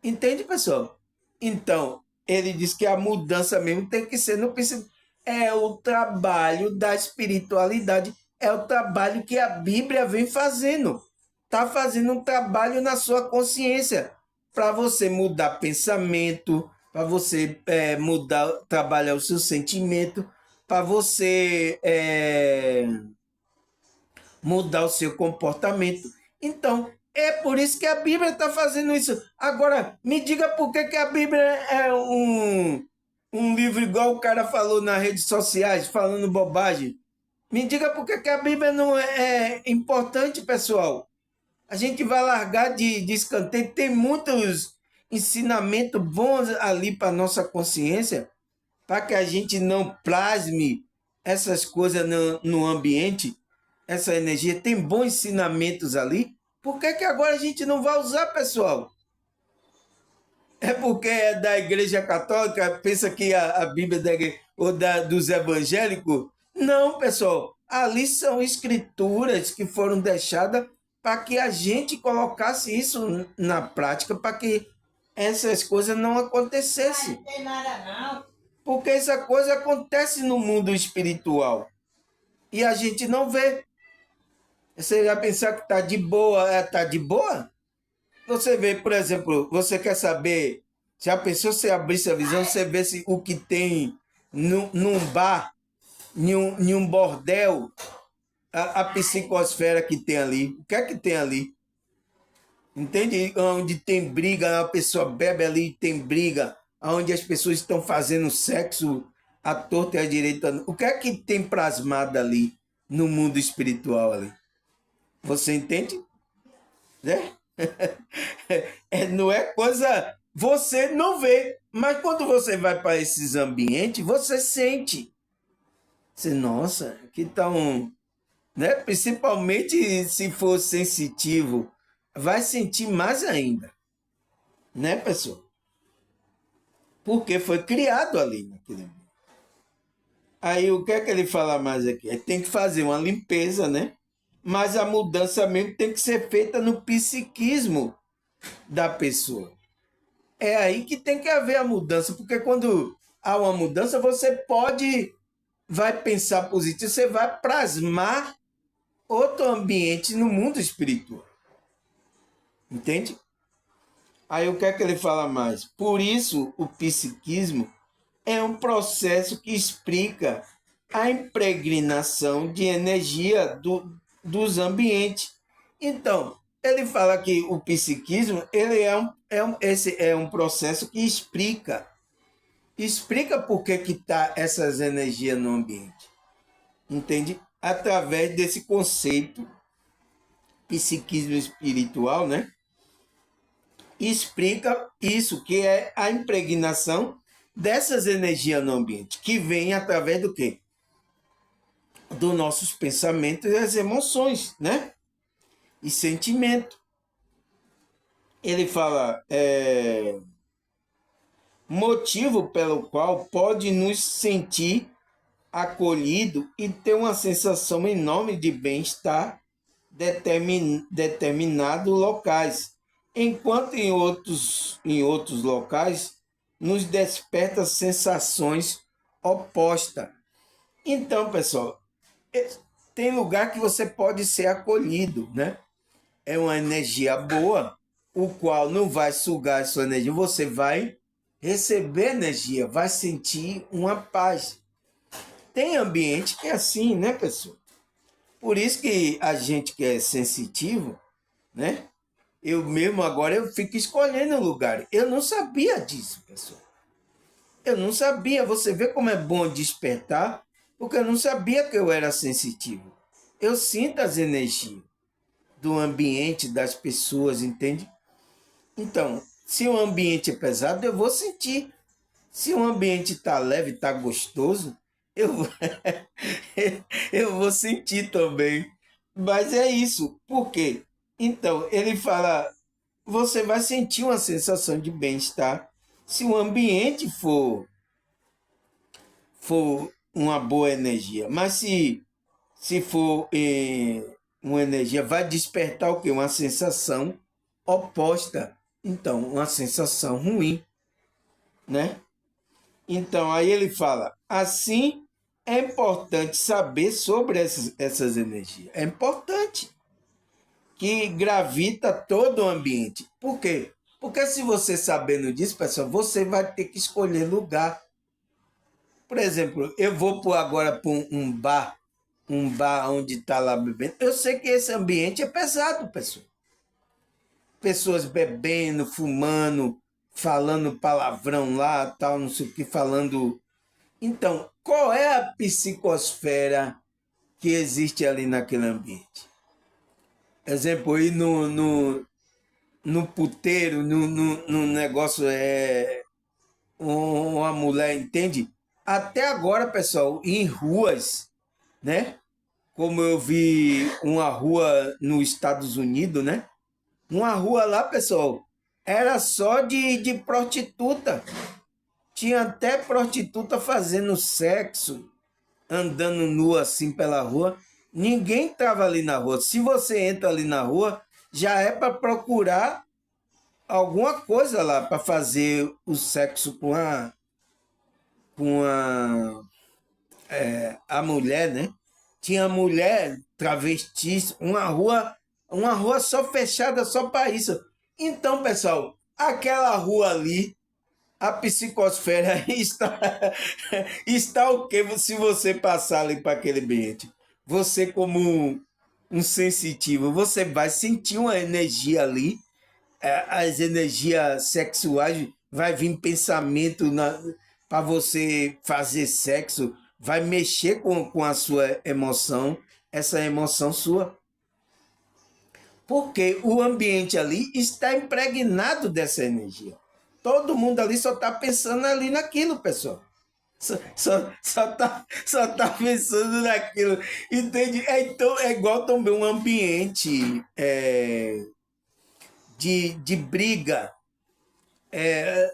Entende, pessoal? Então, ele diz que a mudança mesmo tem que ser no princípio. É o trabalho da espiritualidade, é o trabalho que a Bíblia vem fazendo. Está fazendo um trabalho na sua consciência para você mudar pensamento, para você mudar, trabalhar o seu sentimento, para você mudar o seu comportamento. Então, é por isso que a Bíblia está fazendo isso. Agora, me diga por que a Bíblia é um livro igual o cara falou nas redes sociais, falando bobagem. Me diga por que a Bíblia não é importante, pessoal. A gente vai largar de escanteio. Tem muitos ensinamentos bons ali para nossa consciência, para que a gente não plasme essas coisas no ambiente, essa energia. Tem bons ensinamentos ali. Por que agora a gente não vai usar, pessoal? É porque é da Igreja Católica, pensa que a Bíblia da igreja, ou dos evangélicos? Não, pessoal. Ali são escrituras que foram deixadas para que a gente colocasse isso na prática, para que essas coisas não acontecessem. Não tem nada, não. Porque essa coisa acontece no mundo espiritual. E a gente não vê. Você vai pensar que está de boa, está de boa? Você vê, por exemplo, você quer saber, se a pessoa se abrisse a visão, você vê se o que tem num bar, em um bordel, a psicosfera que tem ali. O que é que tem ali? Entende? Onde tem briga, a pessoa bebe ali, tem briga, onde as pessoas estão fazendo sexo à torta e à direita. O que é que tem plasmado ali no mundo espiritual ali? Você entende? Né? Não é coisa. Você não vê, mas quando você vai para esses ambientes, você sente. Você, nossa, que tão. Né? Principalmente se for sensitivo, vai sentir mais ainda. Né, pessoal? Porque foi criado ali naquele ambiente. Aí o que é que ele fala mais aqui? Ele tem que fazer uma limpeza, né? Mas a mudança mesmo tem que ser feita no psiquismo da pessoa. É aí que tem que haver a mudança, porque quando há uma mudança, vai pensar positivo, você vai plasmar outro ambiente no mundo espiritual. Entende? Aí o que é que ele fala mais? Por isso, o psiquismo é um processo que explica a impregnação de energia dos ambientes. Então, ele fala que o psiquismo esse é um processo que explica por que está essas energias no ambiente. Entende? Através desse conceito psiquismo espiritual, né? Explica isso, que é a impregnação dessas energias no ambiente, que vem através do quê? Dos nossos pensamentos e as emoções, né? E sentimento. Ele fala, motivo pelo qual pode nos sentir acolhido e ter uma sensação enorme de bem-estar determinados locais, enquanto em outros locais nos desperta sensações opostas. Então, pessoal, tem lugar que você pode ser acolhido, né? É uma energia boa, o qual não vai sugar a sua energia, você vai receber energia, vai sentir uma paz. Tem ambiente que é assim, né, pessoal? Por isso que a gente que é sensitivo, né? Eu mesmo agora eu fico escolhendo o lugar. Eu não sabia disso, pessoal. Eu não sabia. Você vê como é bom despertar, porque eu não sabia que eu era sensitivo. Eu sinto as energias do ambiente, das pessoas, entende? Então, se o ambiente é pesado, eu vou sentir. Se o ambiente está leve, está gostoso, eu, eu vou sentir também. Mas é isso. Por quê? Então, ele fala, você vai sentir uma sensação de bem-estar se o ambiente for uma boa energia. Mas se for uma energia, vai despertar o quê? Uma sensação oposta. Então, uma sensação ruim, né? Então, aí ele fala, assim é importante saber sobre essas energias. É importante que gravita todo o ambiente. Por quê? Porque se você sabendo disso, pessoal, você vai ter que escolher lugar. Por exemplo, eu vou agora para um bar onde está lá bebendo. Eu sei que esse ambiente é pesado, pessoal. Pessoas bebendo, fumando, falando palavrão lá, tal, não sei o que, falando. Então, qual é a psicosfera que existe ali naquele ambiente? Exemplo, ir no puteiro, no negócio, uma mulher, entende? Até agora, pessoal, em ruas, né? Como eu vi uma rua nos Estados Unidos, né? Uma rua lá, pessoal, era só de prostituta. Tinha até prostituta fazendo sexo, andando nua assim pela rua. Ninguém estava ali na rua. Se você entra ali na rua, já é para procurar alguma coisa lá para fazer o sexo com a mulher, né? Tinha mulher, travestis, uma rua só fechada só para isso. Então, pessoal, aquela rua ali, a psicosfera está o quê se você passar ali para aquele ambiente? Você como um sensitivo, você vai sentir uma energia ali, as energias sexuais, vai vir pensamento para você fazer sexo, vai mexer com a sua emoção, essa emoção sua. Porque o ambiente ali está impregnado dessa energia. Todo mundo ali só está pensando ali naquilo, pessoal. Só tá pensando naquilo. Entende? Então, é igual também um ambiente de briga,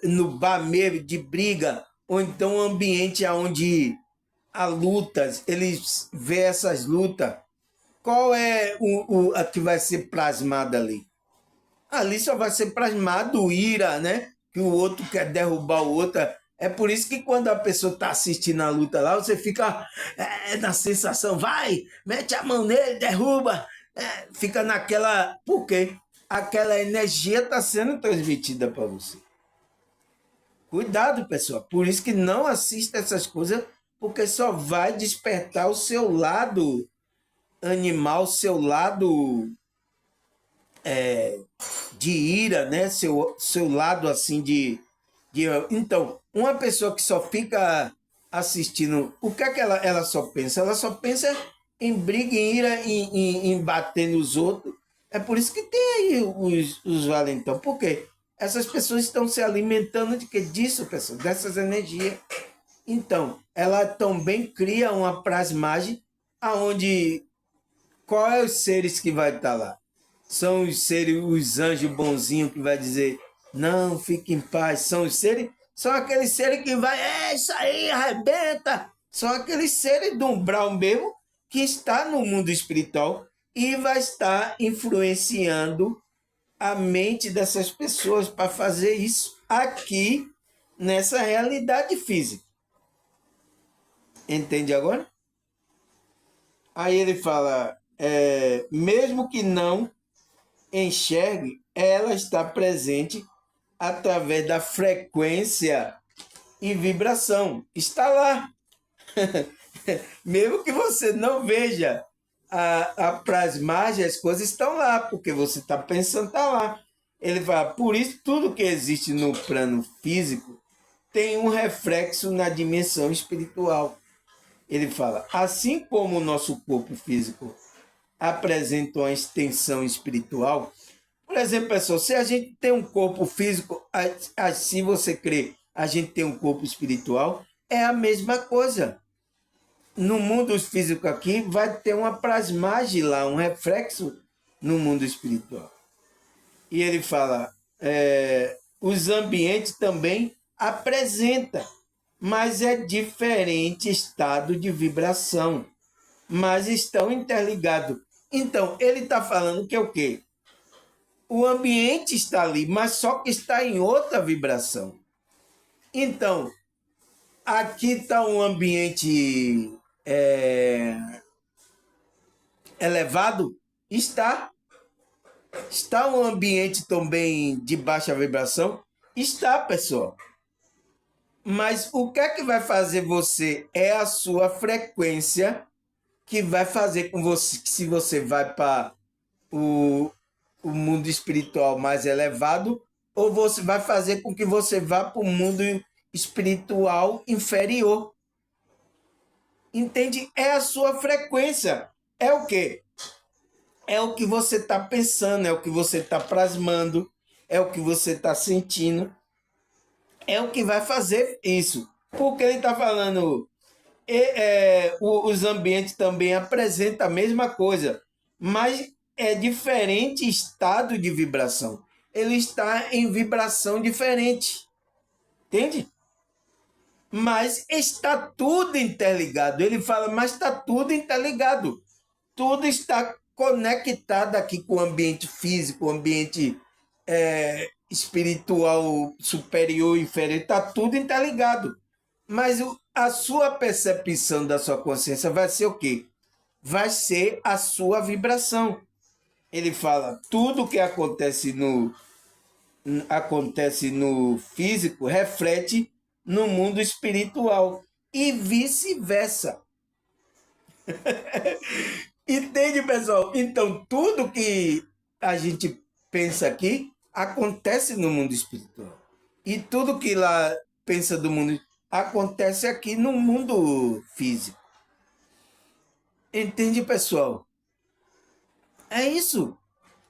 no bar mesmo, de briga, ou então um ambiente onde a lutas, eles vê essas lutas, qual é a que vai ser plasmada ali? Ali só vai ser plasmado ira, né? Que o outro quer derrubar o outro. É por isso que quando a pessoa está assistindo a luta lá, você fica na sensação, vai, mete a mão nele, derruba. Fica naquela... Por quê? Aquela energia está sendo transmitida para você. Cuidado, pessoal. Por isso que não assista essas coisas, porque só vai despertar o seu lado animal, seu lado de ira, né? Seu lado assim de. Então, uma pessoa que só fica assistindo, o que é que ela só pensa? Ela só pensa em briga, em ira, em bater nos outros. É por isso que tem aí os valentão. Por quê? Essas pessoas estão se alimentando de que disso, pessoal, dessas energias. Então, ela também cria uma plasmagem aonde qual é os seres que vai estar lá? São os seres, os anjos bonzinhos que vai dizer, não, fique em paz. São os seres, são aqueles seres que vai, isso aí, arrebenta. São aqueles seres do umbral mesmo que está no mundo espiritual e vai estar influenciando a mente dessas pessoas para fazer isso aqui nessa realidade física. Entende agora? Aí ele fala, mesmo que não enxergue, ela está presente através da frequência e vibração. Está lá. Mesmo que você não veja a plasmagem, as coisas estão lá, porque você está pensando, está lá. Ele fala, por isso tudo que existe no plano físico tem um reflexo na dimensão espiritual. Ele fala, assim como o nosso corpo físico apresenta uma extensão espiritual. Por exemplo, pessoal, se a gente tem um corpo físico, se você crê, a gente tem um corpo espiritual, é a mesma coisa. No mundo físico aqui, vai ter uma plasmagem lá, um reflexo no mundo espiritual. E ele fala, os ambientes também apresentam, mas é diferente estado de vibração, mas estão interligados. Então, ele está falando que é o quê? O ambiente está ali, mas só que está em outra vibração. Então, aqui está um ambiente elevado? Está. Está um ambiente também de baixa vibração? Está, pessoal. Mas o que é que vai fazer você? É a sua frequência que vai fazer com você, que se você vai para o mundo espiritual mais elevado, ou você vai fazer com que você vá para o mundo espiritual inferior. Entende? É a sua frequência. É o quê? É o que você está pensando, é o que você está plasmando, é o que você está sentindo. É o que vai fazer isso. Porque ele está falando, os ambientes também apresentam a mesma coisa, mas é diferente estado de vibração. Ele está em vibração diferente. Entende? Mas está tudo interligado. Ele fala, mas está tudo interligado. Tudo está conectado aqui com o ambiente físico, o ambiente espiritual superior, inferior. Está tudo interligado. Mas a sua percepção da sua consciência vai ser o quê? Vai ser a sua vibração. Ele fala, tudo que acontece no físico reflete no mundo espiritual e vice-versa. Entende, pessoal? Então, tudo que a gente pensa aqui acontece no mundo espiritual. E tudo que lá pensa do mundo acontece aqui no mundo físico. Entende, pessoal? É isso.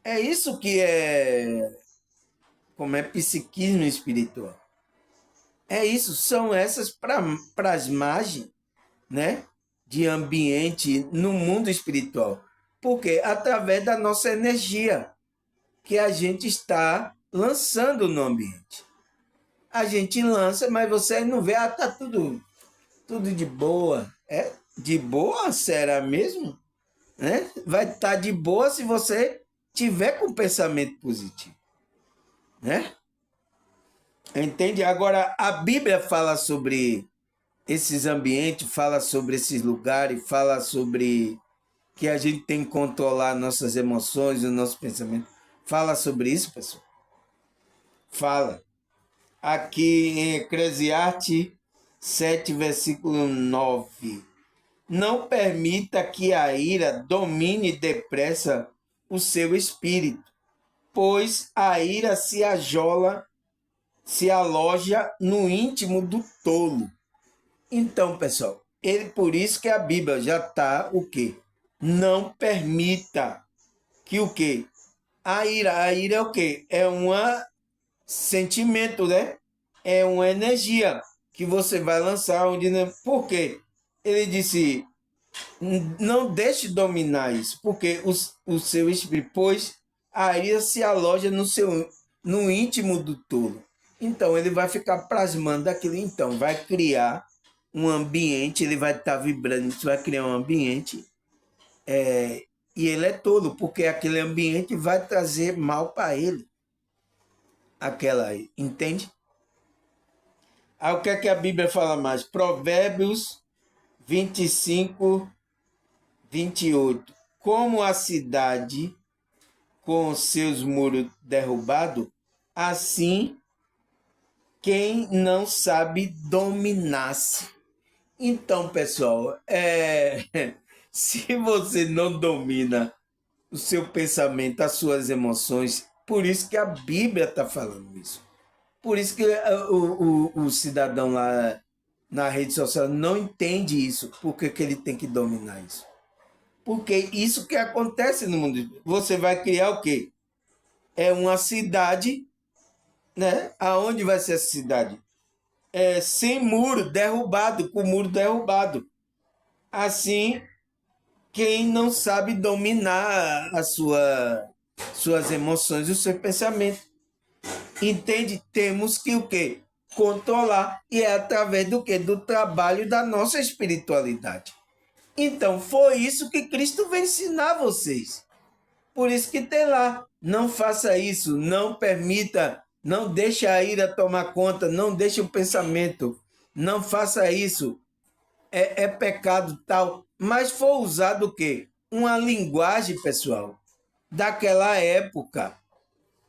É isso que como é psiquismo espiritual. É isso, são essas plasmagens, né, de ambiente no mundo espiritual. Porque através da nossa energia que a gente está lançando no ambiente. A gente lança, mas você não vê, tá tudo de boa. É de boa? Será mesmo? Né? Vai estar de boa se você tiver com pensamento positivo, né? Entende? Agora, a Bíblia fala sobre esses ambientes, fala sobre esses lugares, fala sobre que a gente tem que controlar nossas emoções, o nosso pensamento. Fala sobre isso, pessoal. Fala. Aqui em Eclesiastes 7, versículo 9. Não permita que a ira domine depressa o seu espírito, pois a ira se aloja no íntimo do tolo. Então, pessoal, por isso que a Bíblia já está o quê? Não permita que o quê? A ira é o quê? É um sentimento, né? É uma energia que você vai lançar onde não... Por quê? Ele disse, não deixe dominar isso, porque o seu espírito, pois a ira se aloja no íntimo do tolo. Então, ele vai ficar plasmando aquilo, então, vai criar um ambiente, ele vai estar vibrando, isso vai criar um ambiente, e ele é tolo, porque aquele ambiente vai trazer mal para ele. Entende? Aí o que é que a Bíblia fala mais? Provérbios 25, 28. Como a cidade com seus muros derrubados, assim quem não sabe dominar-se. Então, pessoal, se você não domina o seu pensamento, as suas emoções, por isso que a Bíblia está falando isso. Por isso que o cidadão lá na rede social não entende isso, porque que ele tem que dominar isso. Porque isso que acontece no mundo. Você vai criar o quê? É uma cidade, né? Aonde vai ser essa cidade? Sem muro, derrubado, com o muro derrubado. Assim, quem não sabe dominar suas emoções e o seu pensamento. Entende? Temos que o quê? Controlar. E é através do quê? Do trabalho da nossa espiritualidade. Então, foi isso que Cristo veio ensinar vocês. Por isso que tem lá. Não faça isso, não permita, não deixe a ira tomar conta, não deixe o pensamento. Não faça isso. É pecado tal. Mas foi usado o quê? Uma linguagem, pessoal, daquela época.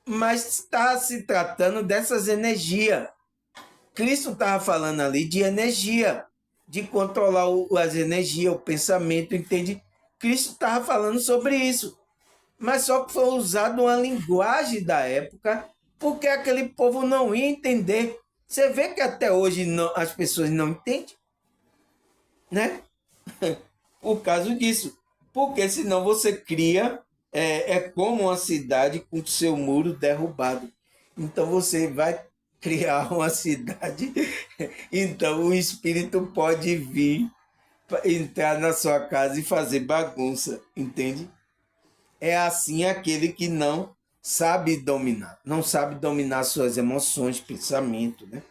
Mas está se tratando dessas energias. Cristo estava falando ali de energia, de controlar as energias, o pensamento, entende? Cristo estava falando sobre isso. Mas só que foi usado uma linguagem da época, porque aquele povo não ia entender. Você vê que até hoje as pessoas não entendem, né? Por causa disso. Porque senão você cria, como uma cidade com seu muro derrubado. Então você vai criar uma cidade, então o espírito pode vir, entrar na sua casa e fazer bagunça, entende? É assim aquele que não sabe dominar suas emoções, pensamento, né?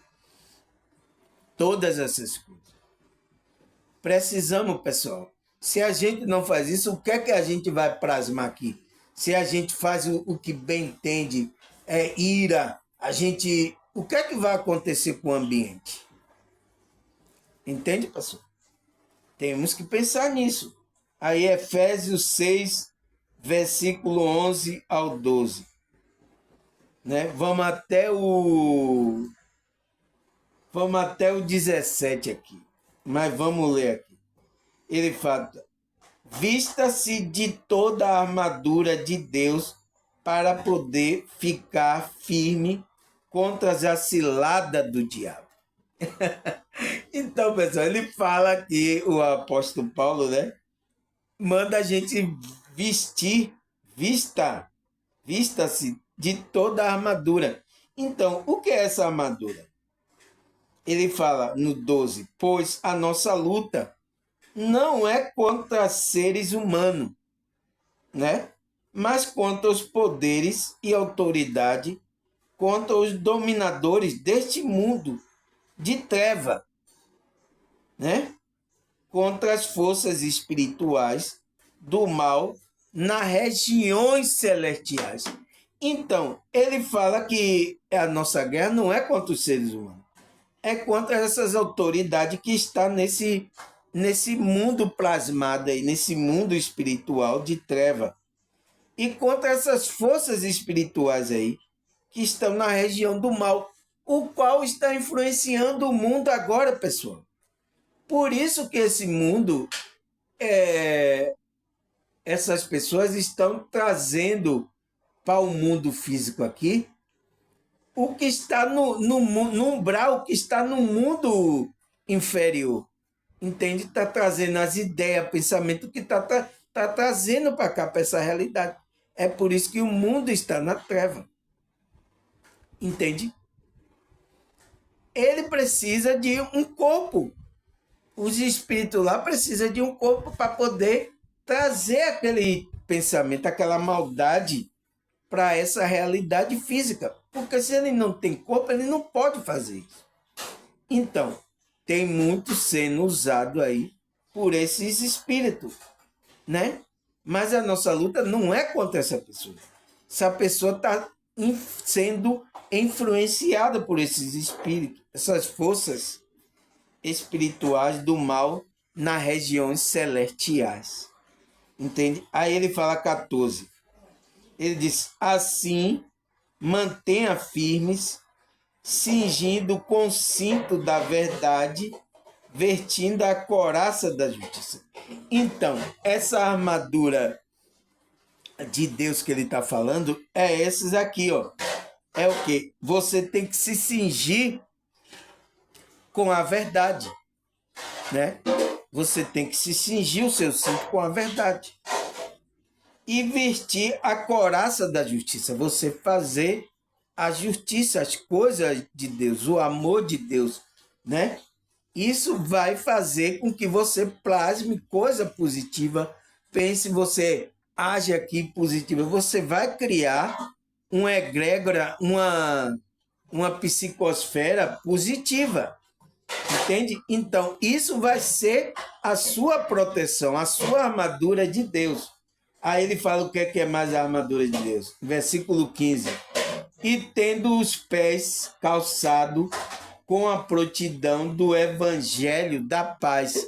Todas essas coisas. Precisamos, pessoal. Se a gente não faz isso, o que é que a gente vai plasmar aqui? Se a gente faz o que bem entende, ira, o que é que vai acontecer com o ambiente? Entende, pessoal? Temos que pensar nisso. Aí Efésios 6, versículo 11 ao 12. Né? Vamos até o 17 aqui. Mas vamos ler aqui. Ele fala: vista-se de toda a armadura de Deus para poder ficar firme contra as ciladas do diabo. Então, pessoal, ele fala que o apóstolo Paulo, né, manda a gente vista-se de toda a armadura. Então, o que é essa armadura? Ele fala no 12, pois a nossa luta não é contra seres humanos, né? Mas contra os poderes e autoridade, contra os dominadores deste mundo de treva, né? contra as forças espirituais do mal nas regiões celestiais. Então, ele fala que a nossa guerra não é contra os seres humanos, é contra essas autoridades que estão nesse mundo plasmado aí, nesse mundo espiritual de treva. E contra essas forças espirituais aí, que estão na região do mal, o qual está influenciando o mundo agora, pessoal. Por isso que esse mundo, essas pessoas estão trazendo para o mundo físico aqui o que está no umbral, o que está no mundo inferior. Entende? Está trazendo as ideias, pensamento que está trazendo para cá, para essa realidade. É por isso que o mundo está na treva. Entende? Ele precisa de um corpo. Os espíritos lá precisam de um corpo para poder trazer aquele pensamento, aquela maldade para essa realidade física. Porque se ele não tem corpo, ele não pode fazer isso. Então, tem muito sendo usado aí por esses espíritos, né? Mas a nossa luta não é contra essa pessoa. Essa pessoa está sendo influenciada por esses espíritos, essas forças espirituais do mal nas regiões celestiais. Entende? Aí ele fala 14. Ele diz, assim, mantenha firmes, cingindo com o cinto da verdade, vertindo a couraça da justiça. Então, essa armadura de Deus que ele está falando é esses aqui, ó. É o quê? Você tem que se cingir com a verdade, né? Você tem que se cingir o seu cinto com a verdade. E vestir a couraça da justiça. Você fazer a justiça, as coisas de Deus, o amor de Deus, né? Isso vai fazer com que você plasme coisa positiva. Pense, você age aqui positiva. Você vai criar uma egrégora, uma psicosfera positiva. Entende? Então, isso vai ser a sua proteção, a sua armadura de Deus. Aí ele fala o que é mais a armadura de Deus. Versículo 15. E tendo os pés calçados com a prontidão do evangelho da paz.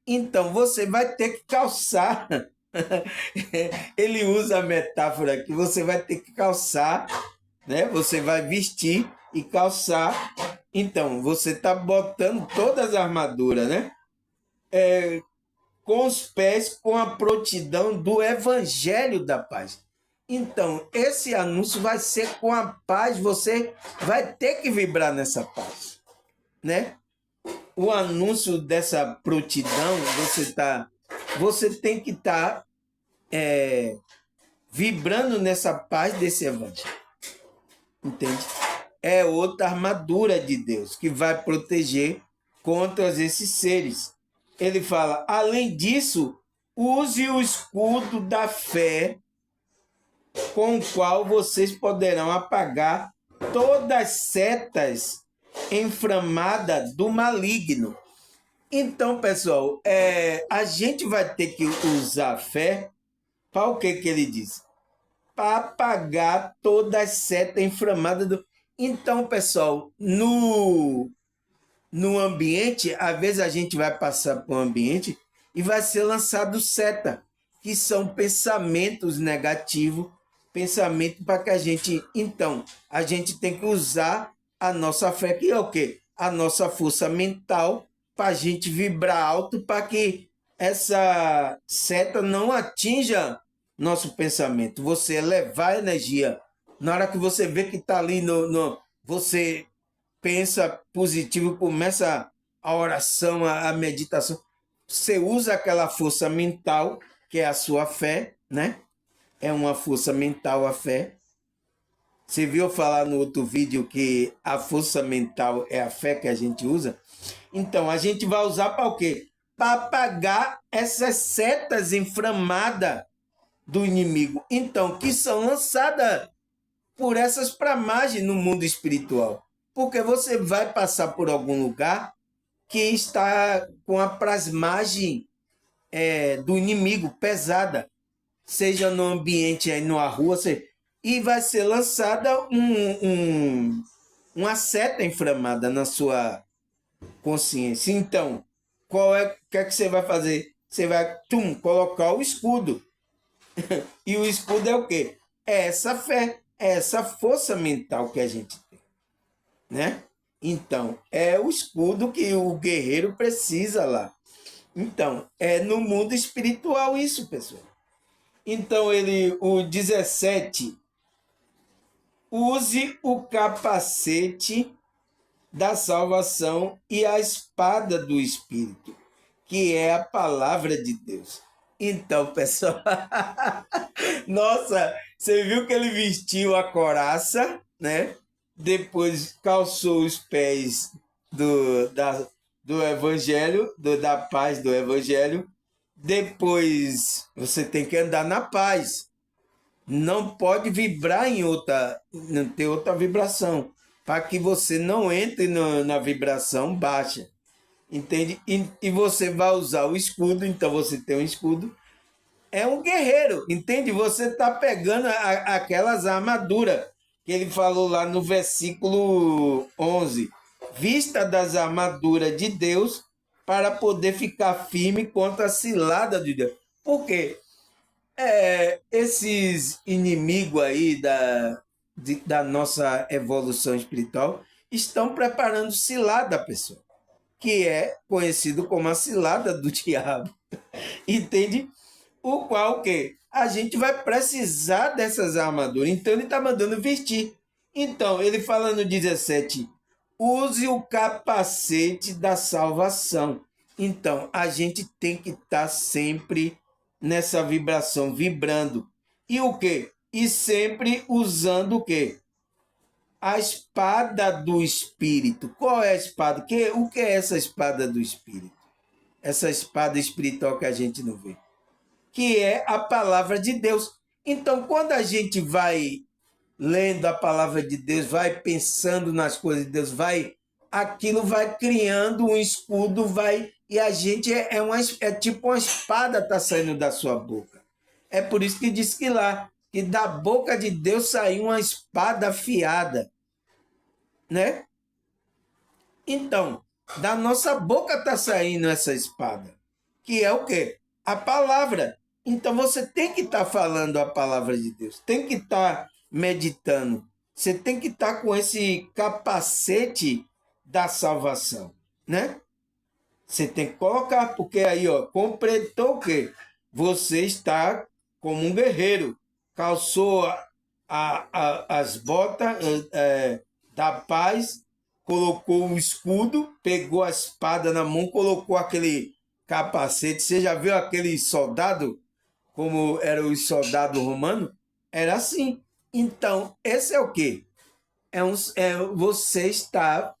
Então, você vai ter que calçar. Ele usa a metáfora aqui. Você vai ter que calçar, né? Você vai vestir e calçar. Então, você está botando todas as armaduras, né? Com os pés, com a prontidão do evangelho da paz. Então, esse anúncio vai ser com a paz, você vai ter que vibrar nessa paz, né? O anúncio dessa prontidão, você tem que estar vibrando nessa paz desse evangelho. Entende? É outra armadura de Deus que vai proteger contra esses seres. Ele fala, além disso, use o escudo da fé, com o qual vocês poderão apagar todas as setas inflamadas do maligno. Então, pessoal, a gente vai ter que usar a fé para o que ele diz? Para apagar todas as setas inflamadas do... Então, pessoal, no ambiente, às vezes a gente vai passar por um ambiente e vai ser lançado seta, que são pensamentos negativos, pensamento para que a gente... Então, a gente tem que usar a nossa fé, que é o quê? A nossa força mental, para a gente vibrar alto, para que essa seta não atinja nosso pensamento. Você elevar a energia. Na hora que você vê que está ali, você pensa positivo, começa a oração, a meditação. Você usa aquela força mental, que é a sua fé, né? É uma força mental a fé. Você viu falar no outro vídeo que a força mental é a fé que a gente usa? Então, a gente vai usar para o quê? Para apagar essas setas inflamadas do inimigo. Então, que são lançadas por essas plamagens no mundo espiritual. Porque você vai passar por algum lugar que está com a plasmagem do inimigo pesada, seja no ambiente aí numa rua, e vai ser lançada uma seta inflamada na sua consciência. Então, o que é que você vai fazer? Você vai colocar o escudo. E o escudo é o quê? É essa fé, é essa força mental que a gente tem, né? Então, é o escudo que o guerreiro precisa lá. Então, é no mundo espiritual isso, pessoal. Então, o 17, use o capacete da salvação e a espada do Espírito, que é a palavra de Deus. Então, pessoal, nossa, você viu que ele vestiu a couraça, né? Depois calçou os pés do evangelho, da paz do evangelho. Depois você tem que andar na paz. Não pode vibrar não ter outra vibração, para que você não entre na vibração baixa. Entende? E você vai usar o escudo, então você tem um escudo. É um guerreiro, entende? Você está pegando aquelas armaduras que ele falou lá no versículo 11. Vista das armaduras de Deus para poder ficar firme contra a cilada de Deus. Por quê? Esses inimigos aí da nossa evolução espiritual estão preparando cilada, pessoal, que é conhecido como a cilada do diabo. Entende? O qual que a gente vai precisar dessas armaduras. Então ele está mandando vestir. Então ele fala no 17, use o capacete da salvação. Então a gente tem que estar sempre nessa vibração, vibrando. E o quê? E sempre usando o quê? A espada do Espírito. Qual é a espada? O que é essa espada do Espírito? Essa espada espiritual que a gente não vê, que é a palavra de Deus. Então, quando a gente vai lendo a palavra de Deus, vai pensando nas coisas de Deus, aquilo vai criando um escudo, e a gente é tipo uma espada está saindo da sua boca. É por isso que diz que lá, que da boca de Deus saiu uma espada afiada, né? Então, da nossa boca está saindo essa espada, que é o quê? A palavra. Então você tem que estar falando a palavra de Deus, tem que estar meditando, você tem que estar com esse capacete da salvação, né? Você tem que colocar, porque aí, ó, completou o quê? Você está como um guerreiro, calçou as botas da paz, colocou o escudo, pegou a espada na mão, colocou aquele capacete. Você já viu aquele soldado, como era o soldado romano? Era assim. Então, esse é o quê? Você está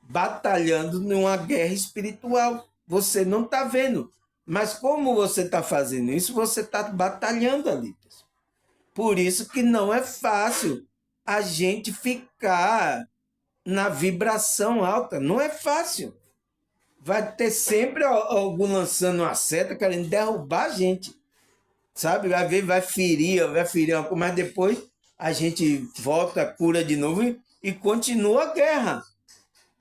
batalhando numa guerra espiritual. Você não está vendo. Mas como você está fazendo isso, você está batalhando ali. Por isso que não é fácil a gente ficar na vibração alta. Não é fácil. Vai ter sempre algum lançando uma seta querendo derrubar a gente. Sabe? Vai ferir, mas depois a gente volta, cura de novo e continua a guerra.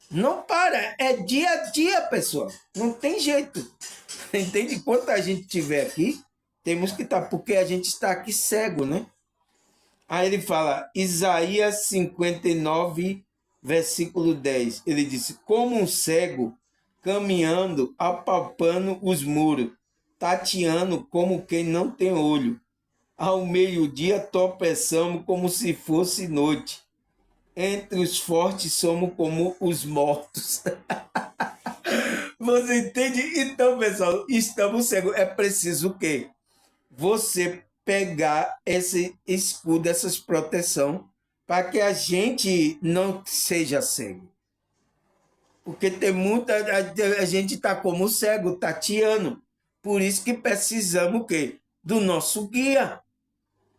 Não para, é dia a dia, pessoal. Não tem jeito. Entende? Enquanto a gente estiver aqui, temos que estar, porque a gente está aqui cego, né? Aí ele fala, Isaías 59, versículo 10. Ele disse, como um cego caminhando, apalpando os muros, tateando como quem não tem olho. Ao meio-dia tropeçamos como se fosse noite. Entre os fortes somos como os mortos. Você entende? Então, pessoal, estamos cegos. É preciso o quê? Você pegar esse escudo, essas proteção, para que a gente não seja cego. Porque tem muita... A gente está como cego, tateando. Por isso que precisamos o quê? Do nosso guia.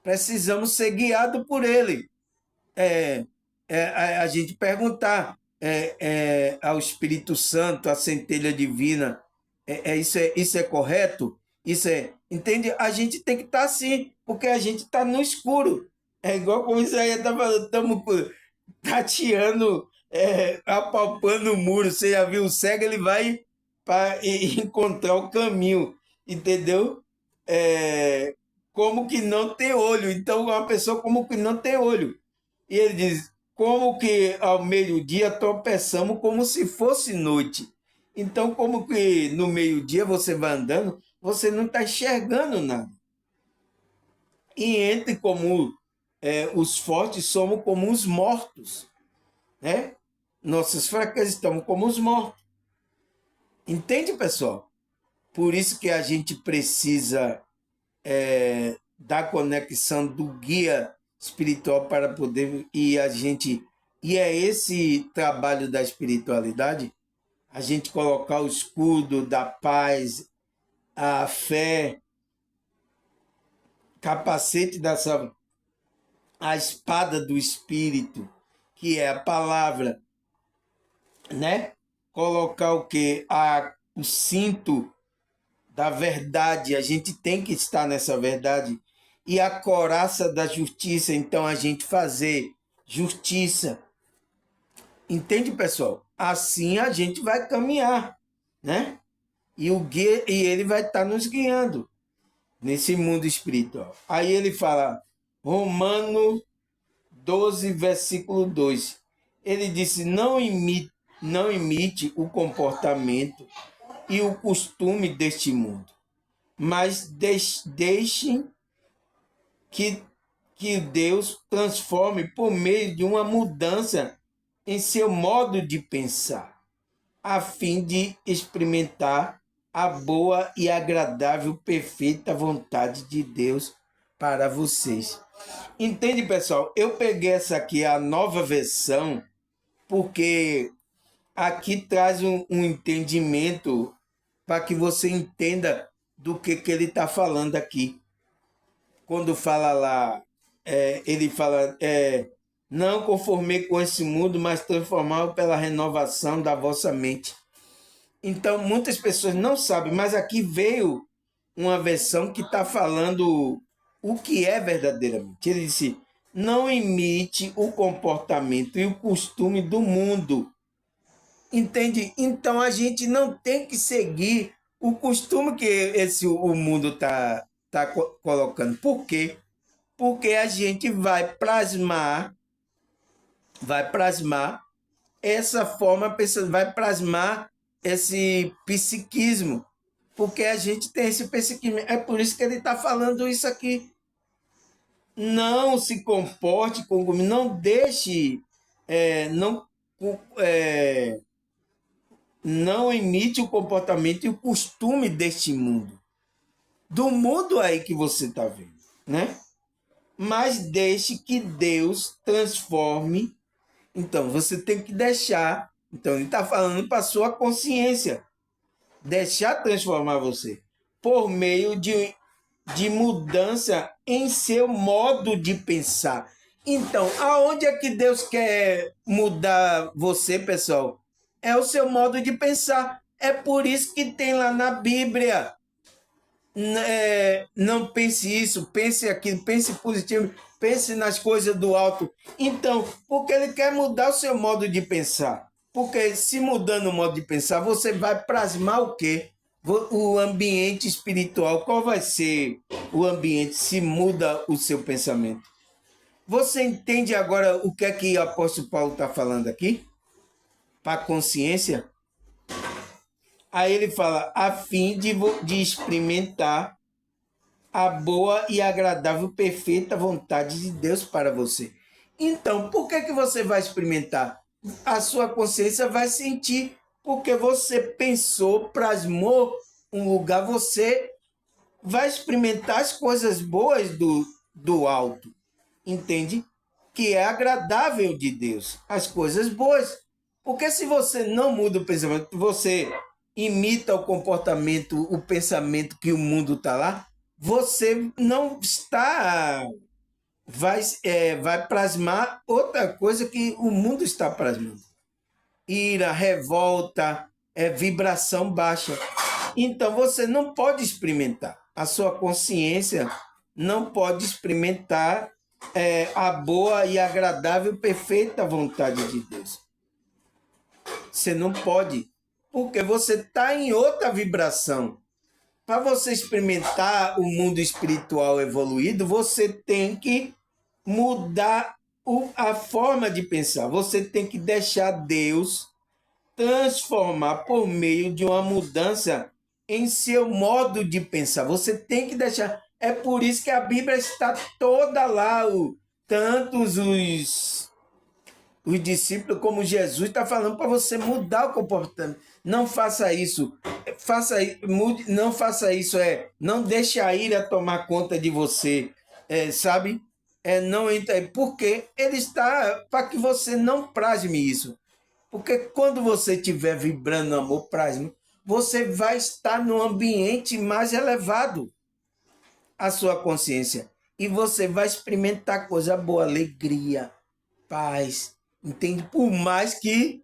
Precisamos ser guiados por ele. A gente perguntar, ao Espírito Santo, à centelha divina. Isso é correto? Entende? A gente tem que estar assim, porque a gente está no escuro. É igual como Isaías está falando, estamos tateando, apalpando o muro. Você já viu o cego, ele vai para encontrar o caminho, entendeu? Como que não tem olho. Então, uma pessoa como que não tem olho. E ele diz, como que ao meio-dia tropeçamos como se fosse noite. Então, como que no meio-dia você vai andando, você não está enxergando nada. E entre como os fortes somos como os mortos, né? Nossas fraquezas estão como os mortos. Entende, pessoal? Por isso que a gente precisa da conexão do guia espiritual para poder e é esse trabalho da espiritualidade, a gente colocar o escudo da paz, a fé, capacete da salvação, a espada do espírito, que é a palavra, né? Colocar o que? O cinto da verdade, a gente tem que estar nessa verdade. E a coraça da justiça, então a gente fazer justiça. Entende, pessoal? Assim a gente vai caminhar, né? E ele vai estar nos guiando nesse mundo espiritual. Aí ele fala, Romano 12, versículo 2. Ele disse, não imite o comportamento e o costume deste mundo, mas deixem que Deus transforme por meio de uma mudança em seu modo de pensar, a fim de experimentar a boa e agradável, perfeita vontade de Deus para vocês. Entende, pessoal? Eu peguei essa aqui, a nova versão, porque aqui traz um entendimento para que você entenda do que ele está falando aqui. Quando fala lá, ele fala, não conformei com esse mundo, mas transformar pela renovação da vossa mente. Então, muitas pessoas não sabem, mas aqui veio uma versão que está falando o que é verdadeiramente. Ele disse, não imite o comportamento e o costume do mundo. Entende? Então, a gente não tem que seguir o costume que o mundo está colocando. Por quê? Porque a gente vai plasmar essa forma, vai plasmar esse psiquismo, porque a gente tem esse psiquismo. É por isso que ele está falando isso aqui. Não se comporte como, não deixe, não imite o comportamento e o costume deste mundo. Do mundo aí que você está vendo, né? Mas deixe que Deus transforme. Então, você tem que deixar. Então, ele está falando para a sua consciência. Deixar transformar você. Por meio de mudança em seu modo de pensar. Então, aonde é que Deus quer mudar você, pessoal? É o seu modo de pensar. É por isso que tem lá na Bíblia. Não pense isso, pense aquilo, pense positivo, pense nas coisas do alto. Então, porque ele quer mudar o seu modo de pensar. Porque se mudando o modo de pensar, você vai plasmar o quê? O ambiente espiritual. Qual vai ser o ambiente se muda o seu pensamento? Você entende agora o que é que o apóstolo Paulo está falando aqui? Para a consciência? Aí ele fala, a fim de experimentar a boa e agradável, perfeita vontade de Deus para você. Então, por que você vai experimentar? A sua consciência vai sentir, porque você pensou, plasmou um lugar, você vai experimentar as coisas boas do alto, entende? Que é agradável de Deus, as coisas boas. Porque se você não muda o pensamento, você imita o comportamento, o pensamento que o mundo está lá, você não está. Vai plasmar outra coisa que o mundo está plasmando. ira, revolta, vibração baixa. Então você não pode experimentar. A sua consciência não pode experimentar a boa e agradável, perfeita vontade de Deus. Você não pode, porque você está em outra vibração. Para você experimentar o mundo espiritual evoluído, você tem que mudar a forma de pensar. Você tem que deixar Deus transformar por meio de uma mudança em seu modo de pensar. Você tem que deixar. É por isso que a Bíblia está toda lá, tantos os discípulos como Jesus está falando para você mudar o comportamento. Não faça isso. Não faça isso. Não deixe a ira tomar conta de você. Sabe? Não entra. Porque ele está para que você não plasme isso. Porque quando você estiver vibrando no amor plasma, você vai estar num ambiente mais elevado, a sua consciência. E você vai experimentar coisa boa, alegria, paz. Entende? Por mais que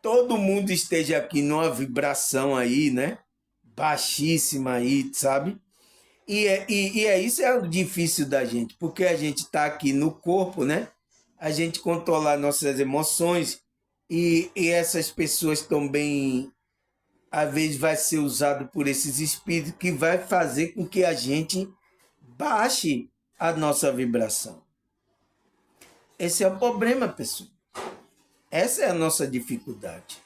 todo mundo esteja aqui numa vibração aí, né? Baixíssima aí, sabe? Isso é o difícil da gente, porque a gente está aqui no corpo, né? A gente controlar nossas emoções e essas pessoas também, às vezes, vai ser usado por esses espíritos que vai fazer com que a gente baixe a nossa vibração. Esse é o problema, pessoal. Essa é a nossa dificuldade.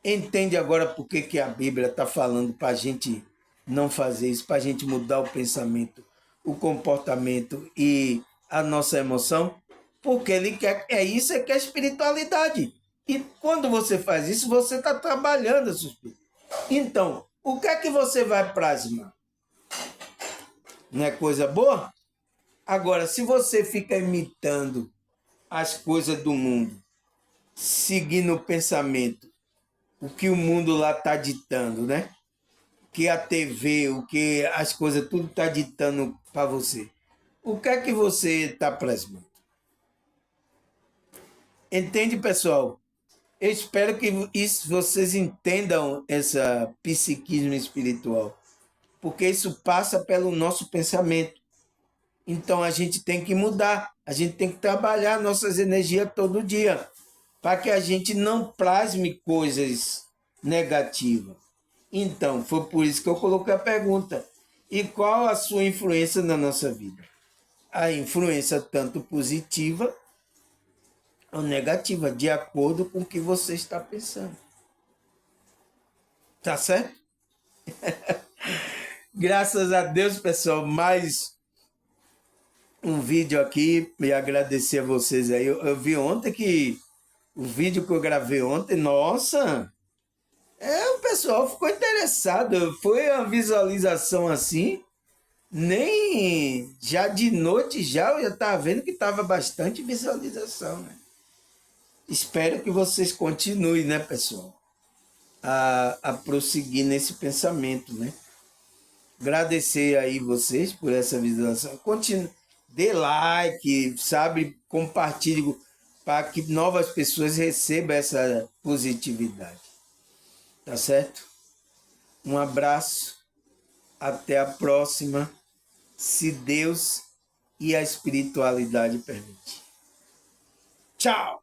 Entende agora por que a Bíblia está falando para a gente não fazer isso, para a gente mudar o pensamento, o comportamento e a nossa emoção? Porque ele quer, isso que é a espiritualidade. E quando você faz isso, você está trabalhando a sua espiritualidade. Então, o que é que você vai plasmar? Não é coisa boa? Agora, se você fica imitando as coisas do mundo, seguindo o pensamento, o que o mundo lá está ditando, né? O que a TV, o que as coisas, tudo está ditando para você. O que é que você está plasmando? Entende, pessoal? Eu espero que vocês entendam esse psiquismo espiritual, porque isso passa pelo nosso pensamento. Então a gente tem que mudar, a gente tem que trabalhar nossas energias todo dia, para que a gente não plasme coisas negativas. Então, foi por isso que eu coloquei a pergunta: e qual a sua influência na nossa vida? A influência tanto positiva ou negativa, de acordo com o que você está pensando. Tá certo? Graças a Deus, pessoal, mais um vídeo aqui, e agradecer a vocês aí. Eu vi ontem que o vídeo que eu gravei ontem, nossa, o pessoal ficou interessado. Foi uma visualização assim, nem já de noite eu já estava vendo que estava bastante visualização, né? Espero que vocês continuem, né, pessoal, a prosseguir nesse pensamento, né? Agradecer aí vocês por essa visualização. Continue, dê like, sabe, compartilhe para que novas pessoas recebam essa positividade. Tá certo? Um abraço, até a próxima, se Deus e a espiritualidade permitir. Tchau!